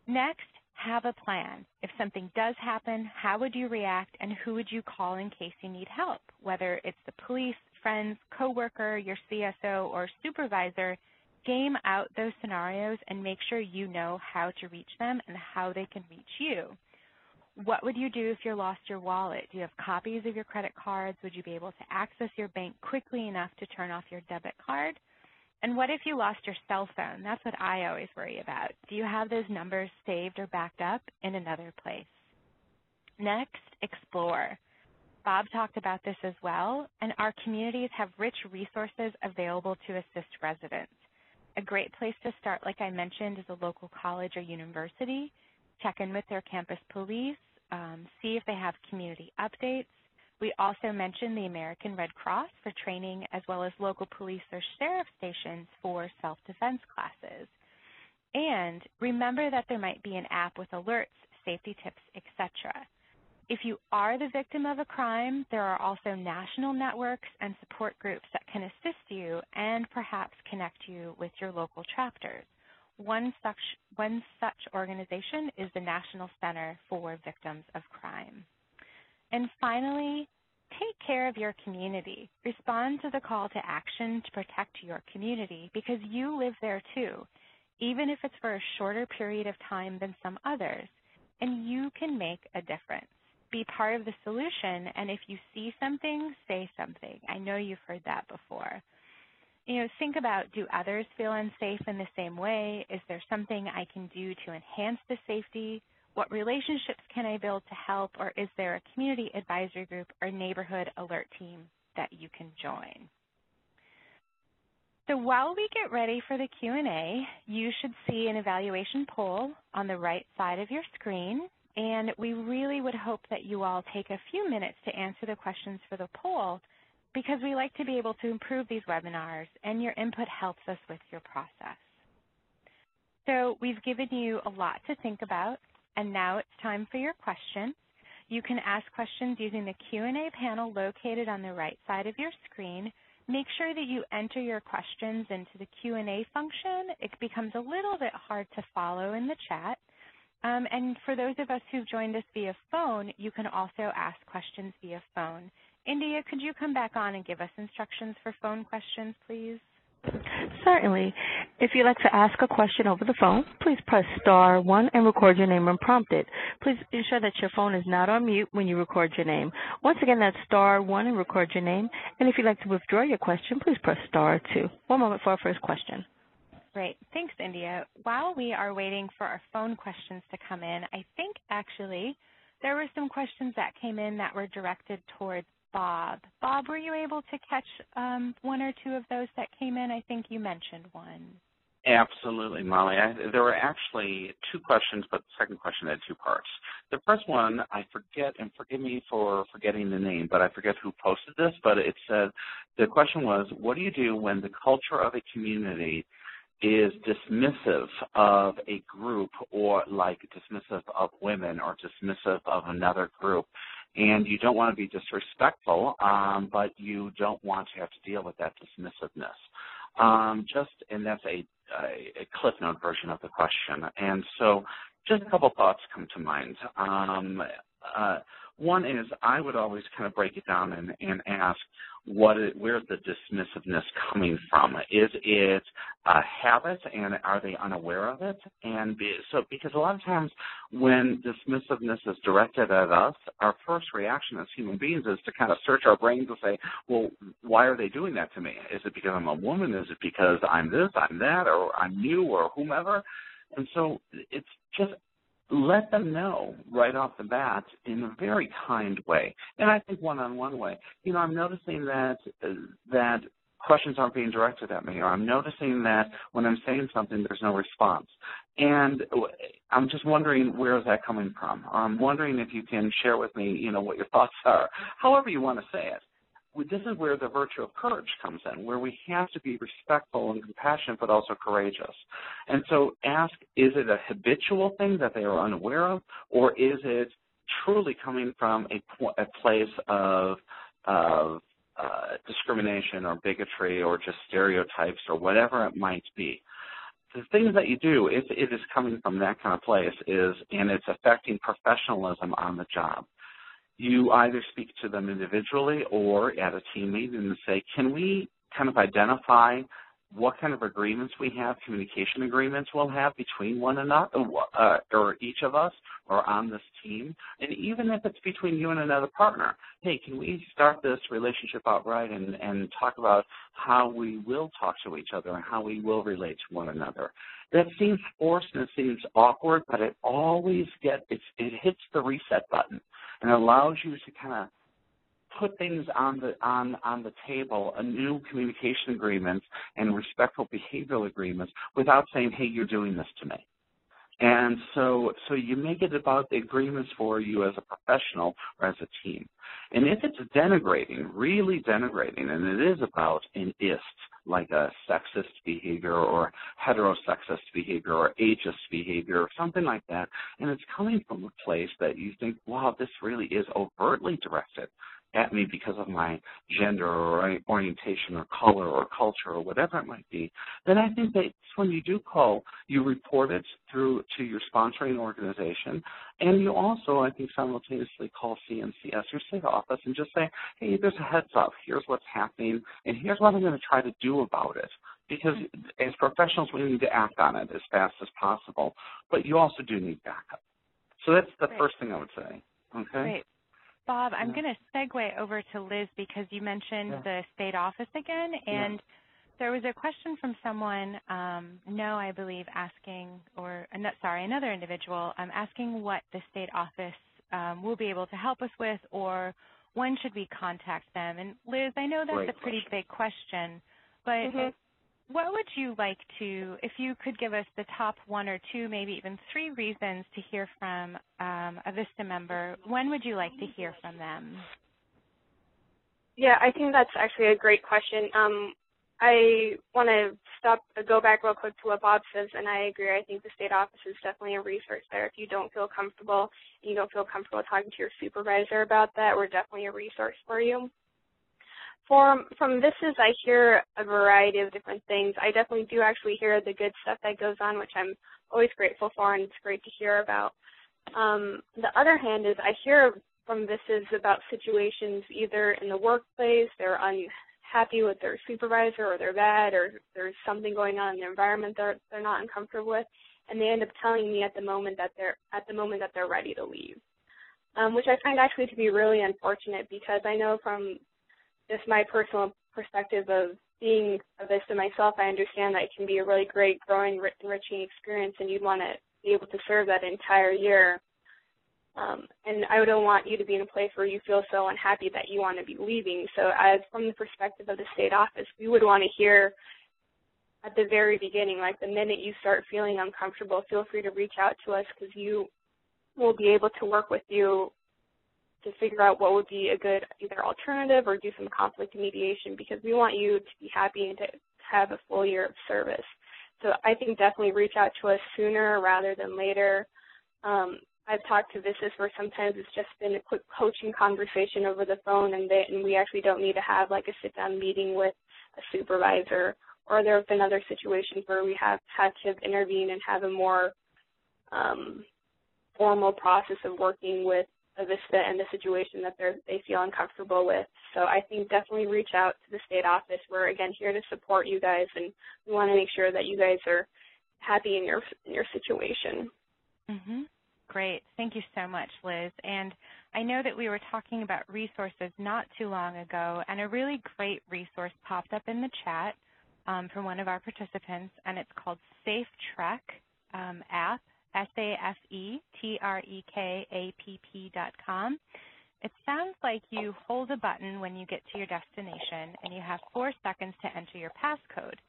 Next, have a plan. If something does happen, how would you react and who would you call in case you need help? Whether it's the police, friends, coworker, your CSO, or supervisor, game out those scenarios and make sure you know how to reach them and how they can reach you. What would you do if you lost your wallet? Do you have copies of your credit cards? Would you be able to access your bank quickly enough to turn off your debit card? And what if you lost your cell phone? That's what I always worry about. Do you have those numbers saved or backed up in another place? Next, explore. Bob talked about this as well, and our communities have rich resources available to assist residents. A great place to start, like I mentioned, is a local college or university. Check in with their campus police, see if they have community updates. We also mentioned the American Red Cross for training, as well as local police or sheriff stations for self-defense classes. And remember that there might be an app with alerts, safety tips, etc. If you are the victim of a crime, there are also national networks and support groups that can assist you and perhaps connect you with your local chapters. One such organization is the National Center for Victims of Crime. And finally, take care of your community. Respond to the call to action to protect your community because you live there too, even if it's for a shorter period of time than some others, and you can make a difference. Be part of the solution, and if you see something, say something. I know you've heard that before. Think about, do others feel unsafe in the same way? Is there something I can do to enhance the safety? What relationships can I build to help? Or is there a community advisory group or neighborhood alert team that you can join? So while we get ready for the Q&A, you should see an evaluation poll on the right side of your screen. And we really would hope that you all take a few minutes to answer the questions for the poll, because we like to be able to improve these webinars, and your input helps us with your process. So we've given you a lot to think about, and now it's time for your questions. You can ask questions using the Q&A panel located on the right side of your screen. Make sure that you enter your questions into the Q&A function. It becomes a little bit hard to follow in the chat. And for those of us who've joined us via phone, you can also ask questions via phone. India, could you come back on and give us instructions for phone questions, please? Certainly. If you'd like to ask a question over the phone, please press *1 and record your name when prompted. Please ensure that your phone is not on mute when you record your name. Once again, that's *1 and record your name. And if you'd like to withdraw your question, please press *2. One moment for our first question. Great. Thanks, India. While we are waiting for our phone questions to come in, I think actually there were some questions that came in that were directed towards Bob. Bob, were you able to catch one or two of those that came in? I think you mentioned one. Absolutely, Molly. There were actually two questions, but the second question had two parts. The first one, I forget, and forgive me for forgetting the name, but I forget who posted this, but it said, the question was, what do you do when the culture of a community is dismissive of a group, or like dismissive of women or dismissive of another group? And you don't want to be disrespectful, but you don't want to have to deal with that dismissiveness. And that's a Cliff Note version of the question. And so just a couple thoughts come to mind. One is I would always kind of break it down and ask, where's the dismissiveness coming from? Is it a habit, and are they unaware of it? And because a lot of times when dismissiveness is directed at us, our first reaction as human beings is to kind of search our brains and say, well, why are they doing that to me? Is it because I'm a woman? Is it because I'm this, I'm that, or I'm new, or whomever? And so it's just let them know right off the bat in a very kind way, and I think one-on-one way. I'm noticing that questions aren't being directed at me, or I'm noticing that when I'm saying something, there's no response. And I'm just wondering, where is that coming from? Or I'm wondering if you can share with me, what your thoughts are, however you want to say it. This is where the virtue of courage comes in, where we have to be respectful and compassionate, but also courageous. And so ask, is it a habitual thing that they are unaware of, or is it truly coming from a place of discrimination or bigotry or just stereotypes or whatever it might be? The things that you do, if it is coming from that kind of place, and it's affecting professionalism on the job. You either speak to them individually or at a team meeting and say, can we kind of identify what kind of agreements we have, communication agreements we'll have between one another, or each of us, or on this team? And even if it's between you and another partner, hey, can we start this relationship out right and talk about how we will talk to each other and how we will relate to one another? That seems forced and it seems awkward, but it always it hits the reset button and allows you to kind of put things on the table, a new communication agreements and respectful behavioral agreements without saying, hey, you're doing this to me. And so you make it about the agreements for you as a professional or as a team. And if it's denigrating, really denigrating, and it is about an ist, like a sexist behavior or heterosexist behavior or ageist behavior or something like that, and it's coming from a place that you think, wow, this really is overtly directed at me because of my gender or orientation or color or culture or whatever it might be, then I think that when you do call, you report it through to your sponsoring organization, and you also, I think, simultaneously call CNCS, your state office, and just say, hey, there's a heads up. Here's what's happening, and here's what I'm going to try to do about it. Because as professionals, we need to act on it as fast as possible, but you also do need backup. So that's the first thing I would say. Okay. Great. Bob, I'm going to segue over to Liz because you mentioned the state office again, and there was a question from someone, I believe, asking, another individual asking what the state office will be able to help us with, or when should we contact them? And Liz, I know that's a pretty big question, but what would you like to, if you could give us the top 1 or 2, maybe even 3 reasons to hear from a VISTA member, when would you like to hear from them? Yeah, I think that's actually a great question. I want to go back real quick to what Bob says, and I agree. I think the state office is definitely a resource there. If you don't feel comfortable and you don't feel comfortable talking to your supervisor about that, we're definitely a resource for you. From VISTAs, I hear a variety of different things. I definitely do actually hear the good stuff that goes on, which I'm always grateful for, and it's great to hear about. The other hand is I hear from VISTAs about situations either in the workplace, they're unhappy with their supervisor, or they're bad, or there's something going on in the environment they're not uncomfortable with, and they end up telling me at the moment that they're ready to leave, which I find actually to be really unfortunate, because I know from just my personal perspective of being a VISTA myself, I understand that it can be a really great, growing, enriching experience, and you'd want to be able to serve that entire year. And I don't want you to be in a place where you feel so unhappy that you want to be leaving. So from the perspective of the state office, we would want to hear at the very beginning, like the minute you start feeling uncomfortable, feel free to reach out to us, because you will be able to work with you to figure out what would be a good either alternative or do some conflict mediation, because we want you to be happy and to have a full year of service. So I think definitely reach out to us sooner rather than later. I've talked to VISTAs where sometimes it's just been a quick coaching conversation over the phone, and we actually don't need to have like a sit-down meeting with a supervisor, or there have been other situations where we have had to intervene and have a more formal process of working with a VISTA and the situation that they feel uncomfortable with. So I think definitely reach out to the state office. We're, again, here to support you guys, and we want to make sure that you guys are happy in your situation. Great. Thank you so much, Liz. And I know that we were talking about resources not too long ago, and a really great resource popped up in the chat from one of our participants, and it's called SafeTrek app. SafeTrekkApp.com. It sounds like you hold a button when you get to your destination, and you have 4 seconds to enter your passcode.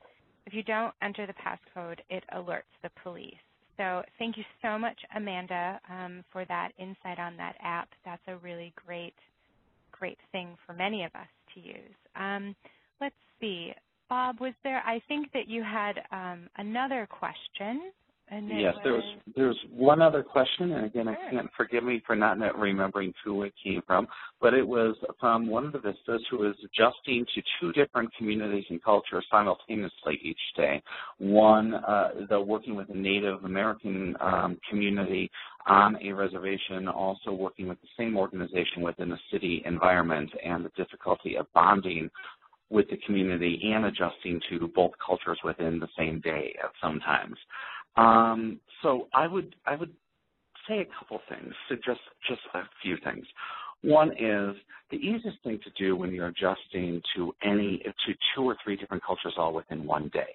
If you don't enter the passcode, it alerts the police. So thank you so much, Amanda, for that insight on that app. That's a really great thing for many of us to use. Let's see. Bob, I think that you had another question. Yes, there's one other question, and again, I can't forgive me for not remembering who it came from, but it was from one of the VISTAs who is adjusting to 2 different communities and cultures simultaneously each day. One, they're working with a Native American community on a reservation, also working with the same organization within a city environment, and the difficulty of bonding with the community and adjusting to both cultures within the same day at some times. So I would say a couple things, so just a few things. One is the easiest thing to do when you're adjusting to 2 or 3 different cultures all within one day,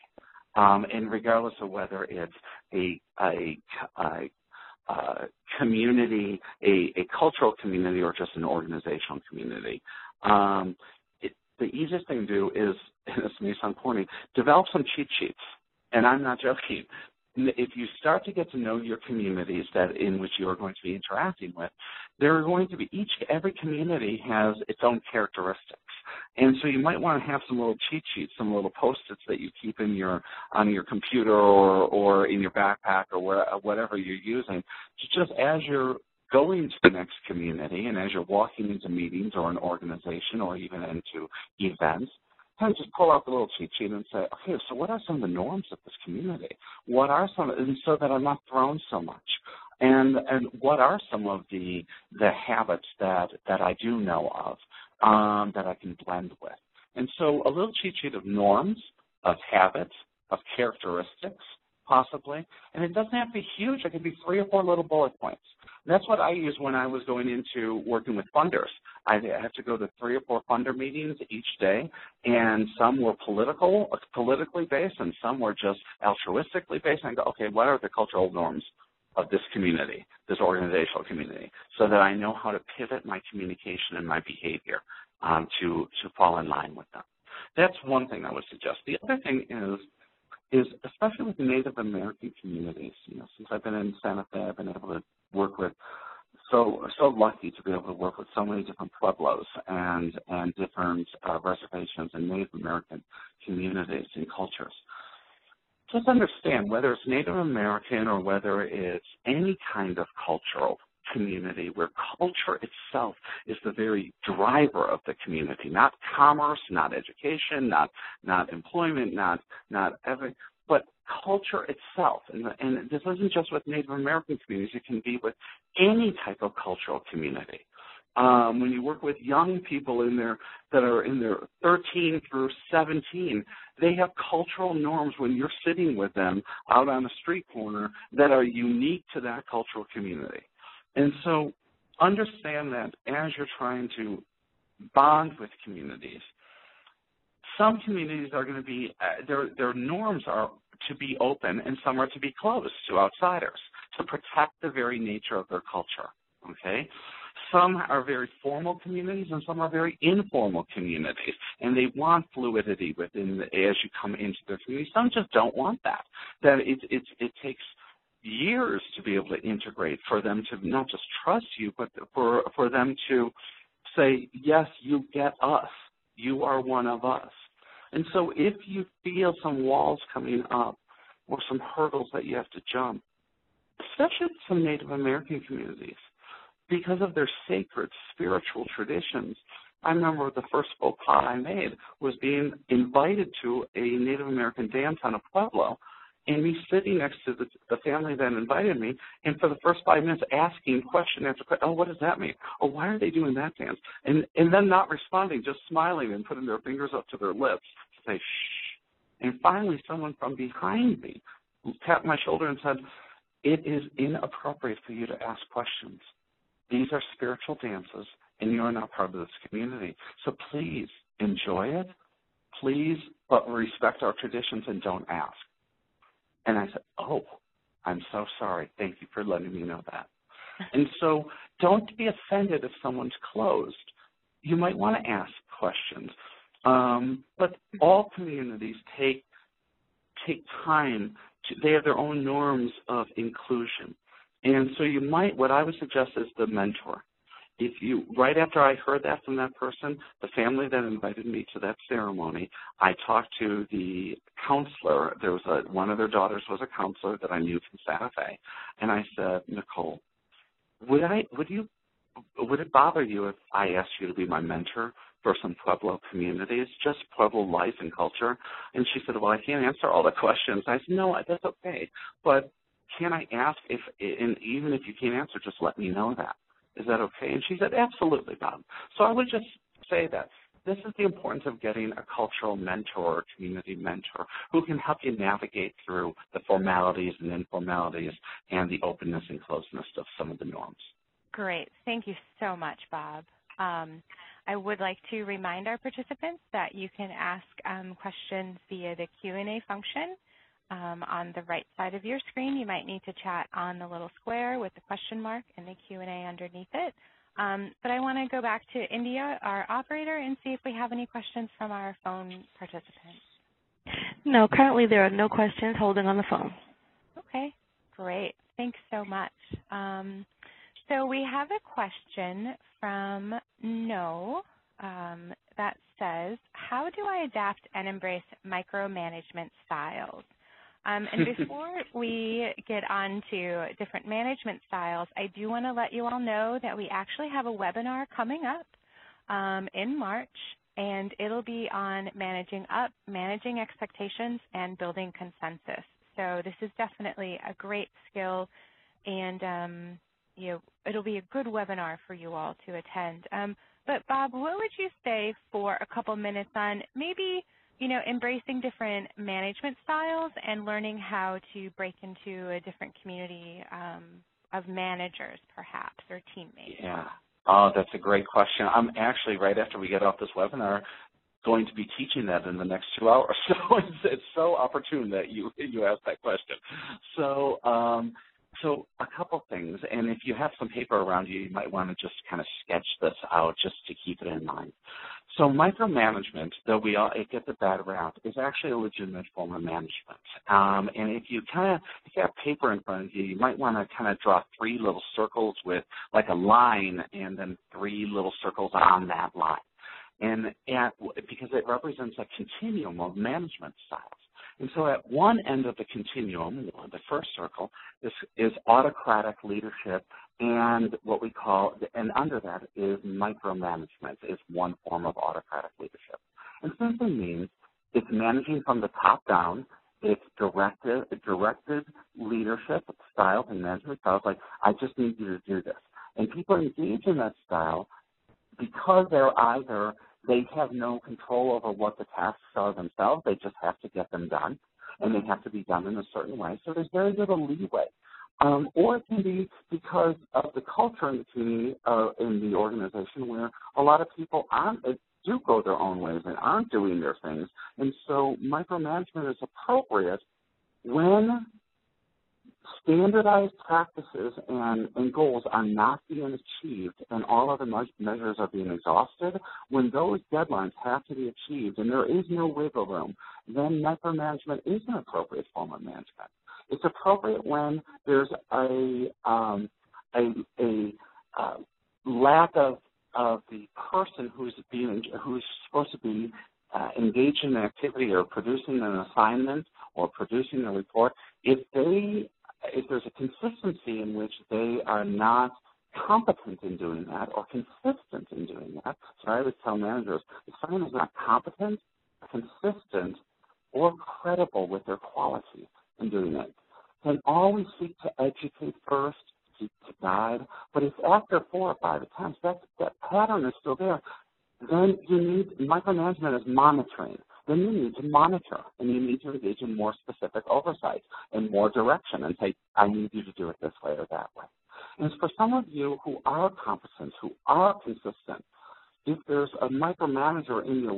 and regardless of whether it's a community, a cultural community, or just an organizational community. The easiest thing to do is, and this may sound corny, develop some cheat sheets. And I'm not joking. If you start to get to know your communities in which you are going to be interacting with, there are going to be every community has its own characteristics. And so you might want to have some little cheat sheets, some little Post-its that you keep on your computer or in your backpack or whatever you're using, just as you're going to the next community, and as you're walking into meetings or an organization or even into events, kind of just pull out the little cheat sheet and say, okay, so what are some of the norms of this community? What are some, and so that I'm not thrown so much. And what are some of the habits that I do know of that I can blend with? And so a little cheat sheet of norms, of habits, of characteristics, possibly. And it doesn't have to be huge. It could be 3 or 4 little bullet points. And that's what I used when I was going into working with funders. I had to go to 3 or 4 funder meetings each day, and some were politically based, and some were just altruistically based. And I go, okay, what are the cultural norms of this community, this organizational community, so that I know how to pivot my communication and my behavior to fall in line with them. That's one thing I would suggest. The other thing is especially with the Native American communities, since I've been in Santa Fe, I've been able to work with, so lucky to be able to work with so many different pueblos and different reservations and Native American communities and cultures. Just understand, whether it's Native American or whether it's any kind of cultural community where culture itself is the very driver of the community, not commerce, not education, not employment, not everything, but culture itself. And this isn't just with Native American communities. It can be with any type of cultural community. When you work with young people that are in their 13 through 17, they have cultural norms when you're sitting with them out on a street corner that are unique to that cultural community. And so understand that as you're trying to bond with communities, some communities are going to be, their norms are to be open and some are to be closed to outsiders to protect the very nature of their culture, okay? Some are very formal communities and some are very informal communities, and they want fluidity within as you come into their community. Some just don't want that. That it takes years to be able to integrate, for them to not just trust you, but for them to say, yes, you get us. You are one of us. And so if you feel some walls coming up or some hurdles that you have to jump, especially with some Native American communities, because of their sacred spiritual traditions. I remember the first faux pas I made was being invited to a Native American dance on a pueblo, and me sitting next to the family that invited me, and for the first 5 minutes asking question after question, oh, what does that mean? Oh, why are they doing that dance? And then not responding, just smiling and putting their fingers up to their lips to say, shh. And finally, someone from behind me tapped my shoulder and said, it is inappropriate for you to ask questions. These are spiritual dances, and you are not part of this community. So please enjoy it. Please, but respect our traditions and don't ask. And I said, oh, I'm so sorry. Thank you for letting me know that. And so don't be offended if someone's closed. You might want to ask questions. But all communities take time. They have their own norms of inclusion. And so you might, what I would suggest is the mentor. If you, right after I heard that from that person, the family that invited me to that ceremony, I talked to the counselor. There was one of their daughters was a counselor that I knew from Santa Fe. And I said, Nicole, would it bother you if I asked you to be my mentor for some Pueblo communities, just Pueblo life and culture? And she said, well, I can't answer all the questions. I said, no, that's okay. But can I ask and even if you can't answer, just let me know that. Is that okay? And she said, absolutely, Bob. So I would just say that this is the importance of getting a cultural mentor or community mentor who can help you navigate through the formalities and informalities and the openness and closeness of some of the norms. Great. Thank you so much, Bob. I would like to remind our participants that you can ask questions via the Q&A function. On the right side of your screen, you might need to chat on the little square with the question mark and the Q&A underneath it. But I want to go back to India, our operator, and see if we have any questions from our phone participants. No, currently there are no questions holding on the phone. Okay, great. Thanks so much. So we have a question from No that says, how do I adapt and embrace micromanagement styles? And before we get on to different management styles, I do want to let you all know that we actually have a webinar coming up in March, and it'll be on managing expectations and building consensus. So this is definitely a great skill, and it'll be a good webinar for you all to attend. But Bob, what would you say for a couple minutes on maybe embracing different management styles and learning how to break into a different community of managers, perhaps, or teammates? Yeah. Oh, that's a great question. I'm actually, right after we get off this webinar, going to be teaching that in the next 2 hours. So it's so opportune that you asked that question. So a couple things, and if you have some paper around you, you might want to just kind of sketch this out just to keep it in mind. So micromanagement, though it gets a bad rap, is actually a legitimate form of management. And if you have paper in front of you, you might want to kind of draw 3 little circles with like a line and then 3 little circles on that line. And because it represents a continuum of management styles. And so at one end of the continuum, the first circle, is autocratic leadership, and what we call, and under that is micromanagement, is one form of autocratic leadership. And simply means it's managing from the top down. It's directed leadership styles and management styles, like, I just need you to do this. And people engage in that style because they have no control over what the tasks are themselves. They just have to get them done, and they have to be done in a certain way. So there's very little leeway. Or it can be because of the culture in the community, in the organization, where a lot of people do go their own ways and aren't doing their things. And so micromanagement is appropriate when standardized practices and goals are not being achieved and all other measures are being exhausted. When those deadlines have to be achieved and there is no wiggle room, then micromanagement is an appropriate form of management. It's appropriate when there's a lack of the person who's supposed to be engaged in an activity or producing an assignment or producing a report. If there's a consistency in which they are not competent in doing that or consistent in doing that, so I would tell managers, if someone is not competent, consistent, or credible with their quality in doing it, then always seek to educate first, seek to guide. But if after 4 or 5 attempts that pattern is still there, then micromanagement is monitoring. Then you need to monitor, and you need to engage in more specific oversight and more direction and say, I need you to do it this way or that way. And for some of you who are competent, who are consistent, if there's a micromanager in your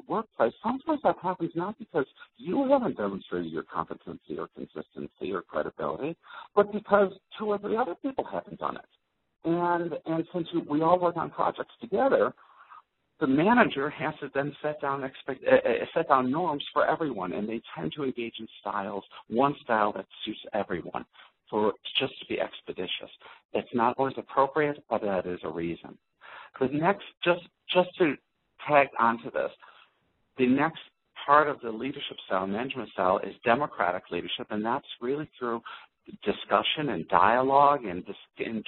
workplace, sometimes that happens not because you haven't demonstrated your competency or consistency or credibility, but because 2 or 3 other people haven't done it. And since we all work on projects together, the manager has to then set down norms for everyone, and they tend to engage in one style that suits everyone, for just to be expeditious. It's not always appropriate, but that is a reason. The next, just to tag onto this, the next part of the leadership style, management style, is democratic leadership, and that's really through discussion and dialogue and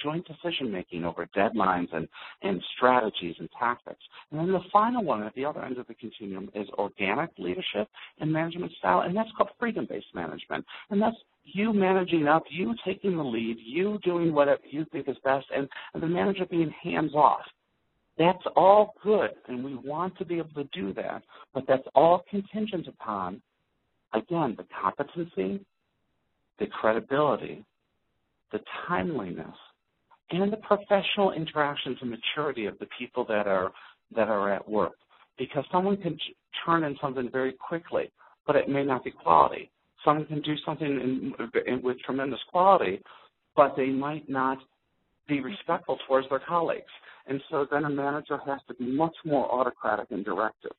joint decision-making over deadlines and strategies and tactics. And then the final one at the other end of the continuum is organic leadership and management style, and that's called freedom-based management. And that's you managing up, you taking the lead, you doing whatever you think is best, and the manager being hands-off. That's all good, and we want to be able to do that, but that's all contingent upon, again, the competency, the credibility, the timeliness, and the professional interactions and maturity of the people that are at work. Because someone can turn in something very quickly, but it may not be quality. Someone can do something with tremendous quality, but they might not be respectful towards their colleagues. And so then a manager has to be much more autocratic and directive.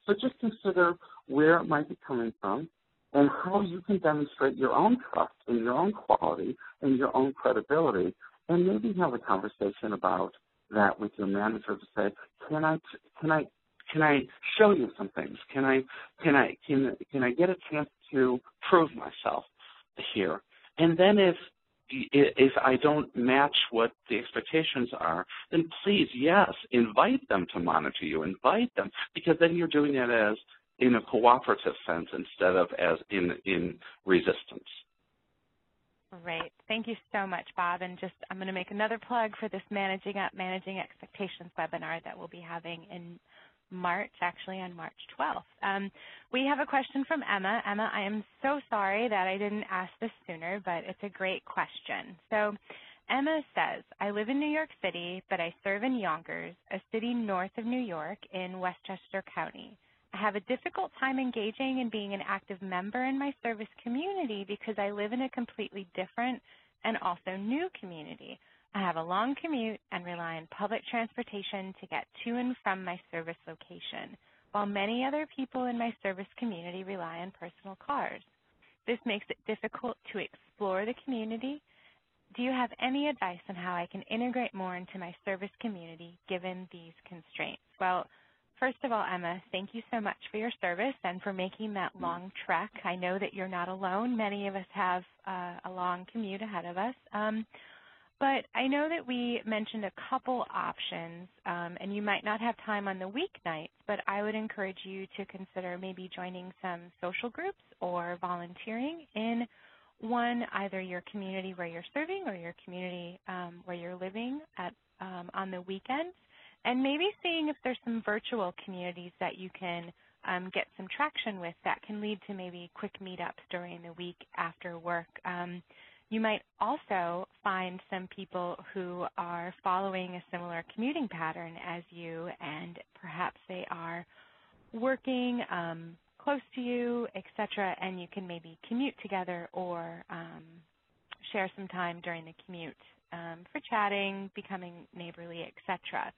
So just consider where it might be coming from and how you can demonstrate your own trust and your own quality and your own credibility, and maybe have a conversation about that with your manager to say, can I show you some things? Can I get a chance to prove myself here. And then if I don't match what the expectations are, then please, yes, invite them to monitor you. Invite them, because then you're doing it as in a cooperative sense instead of as in resistance. Great. Thank you so much, Bob. And just I'm going to make another plug for this Managing Up, Managing Expectations webinar that we'll be having in March, actually on March 12th. We have a question from Emma. Emma, I am so sorry that I didn't ask this sooner, but it's a great question. So Emma says, I live in New York City, but I serve in Yonkers, a city north of New York in Westchester County. I have a difficult time engaging and being an active member in my service community because I live in a completely different and also new community. I have a long commute and rely on public transportation to get to and from my service location, while many other people in my service community rely on personal cars. This makes it difficult to explore the community. Do you have any advice on how I can integrate more into my service community given these constraints? Well, first of all, Emma, thank you so much for your service and for making that long trek. I know that you're not alone. Many of us have a long commute ahead of us. But I know that we mentioned a couple options, and you might not have time on the weeknights, but I would encourage you to consider maybe joining some social groups or volunteering in one, either your community where you're serving or your community where you're living at on the weekends, and maybe seeing if there's some virtual communities that you can get some traction with that can lead to maybe quick meetups during the week after work. You might also find some people who are following a similar commuting pattern as you, and perhaps they are working close to you, et cetera, and you can maybe commute together or share some time during the commute for chatting, becoming neighborly, et cetera.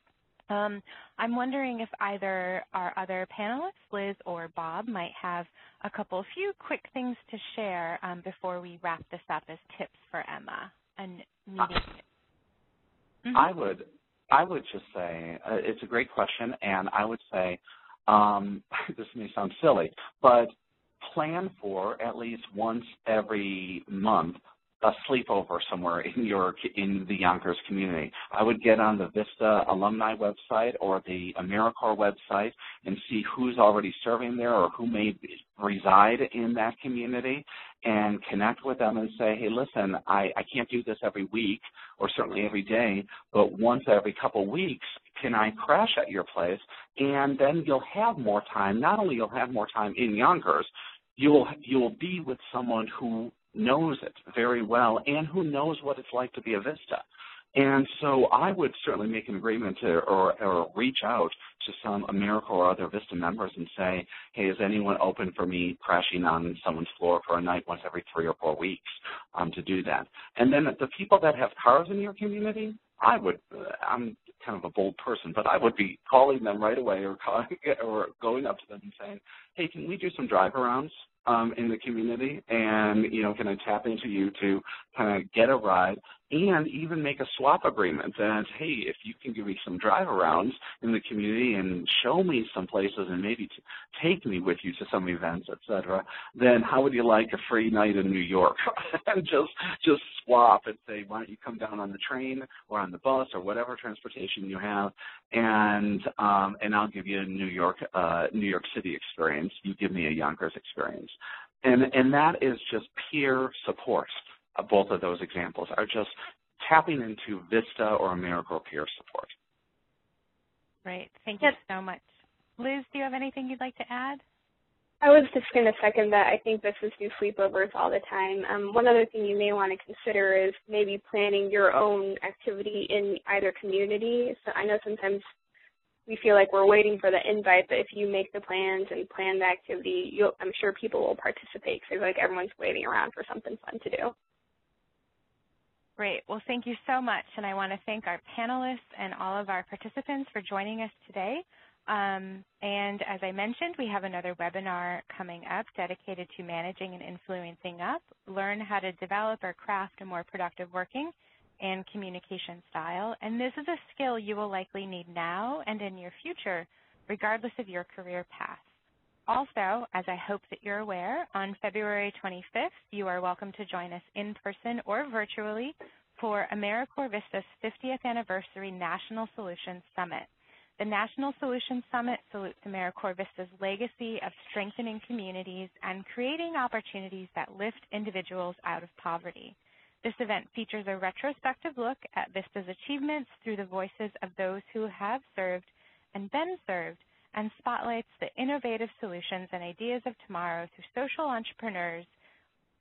I'm wondering if either our other panelists, Liz or Bob, might have a few quick things to share before we wrap this up as tips for Emma. And I would just say it's a great question, and I would say this may sound silly, but plan for at least once every month a sleepover somewhere in the Yonkers community. I would get on the Vista alumni website or the AmeriCorps website and see who's already serving there or who may reside in that community and connect with them and say, hey, listen, I can't do this every week or certainly every day, but once every couple weeks, can I crash at your place? And then you'll have more time. Not only you'll have more time in Yonkers, you'll be with someone who knows it very well and who knows what it's like to be a Vista. And so I would certainly make an agreement or reach out to some AmeriCorps or other Vista members and say, hey, is anyone open for me crashing on someone's floor for a night once every 3 or 4 weeks to do that? And then the people that have cars in your community, I'm kind of a bold person, but I would be calling them right away or going up to them and saying, hey, can we do some drive-arounds in the community, and can I tap into you to kind of get a ride and even make a swap agreement that, hey, if you can give me some drive-arounds in the community and show me some places and maybe take me with you to some events, et cetera, then how would you like a free night in New York? And just swap and say, why don't you come down on the train or on the bus or whatever transportation you have, and I'll give you a New York City experience. You give me a Yonkers experience. And that is just peer support. Both of those examples are just tapping into Vista or AmeriCorps peer support. Great. Thank you so much. Liz, do you have anything you'd like to add? I was just going to second that. I think Vistas do sleepovers all the time. One other thing you may want to consider is maybe planning your own activity in either community. So I know sometimes we feel like we're waiting for the invite, but if you make the plans and plan the activity, I'm sure people will participate because like everyone's waiting around for something fun to do. Great. Well, thank you so much, and I want to thank our panelists and all of our participants for joining us today. And as I mentioned, we have another webinar coming up dedicated to managing and influencing up, learn how to develop or craft a more productive working and communication style. And this is a skill you will likely need now and in your future, regardless of your career path. Also, as I hope that you're aware, on February 25th, you are welcome to join us in person or virtually for AmeriCorps Vista's 50th Anniversary National Solutions Summit. The National Solutions Summit salutes AmeriCorps Vista's legacy of strengthening communities and creating opportunities that lift individuals out of poverty. This event features a retrospective look at Vista's achievements through the voices of those who have served and been served, and spotlights the innovative solutions and ideas of tomorrow through social entrepreneurs,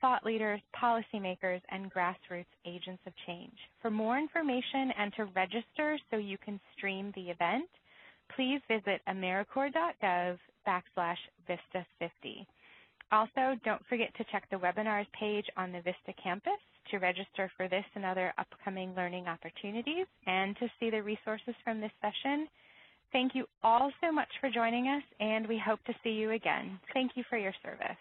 thought leaders, policymakers, and grassroots agents of change. For more information and to register so you can stream the event, please visit americorps.gov/Vista50. Also, don't forget to check the webinars page on the Vista campus to register for this and other upcoming learning opportunities and to see the resources from this session. Thank you all so much for joining us, and we hope to see you again. Thank you for your service.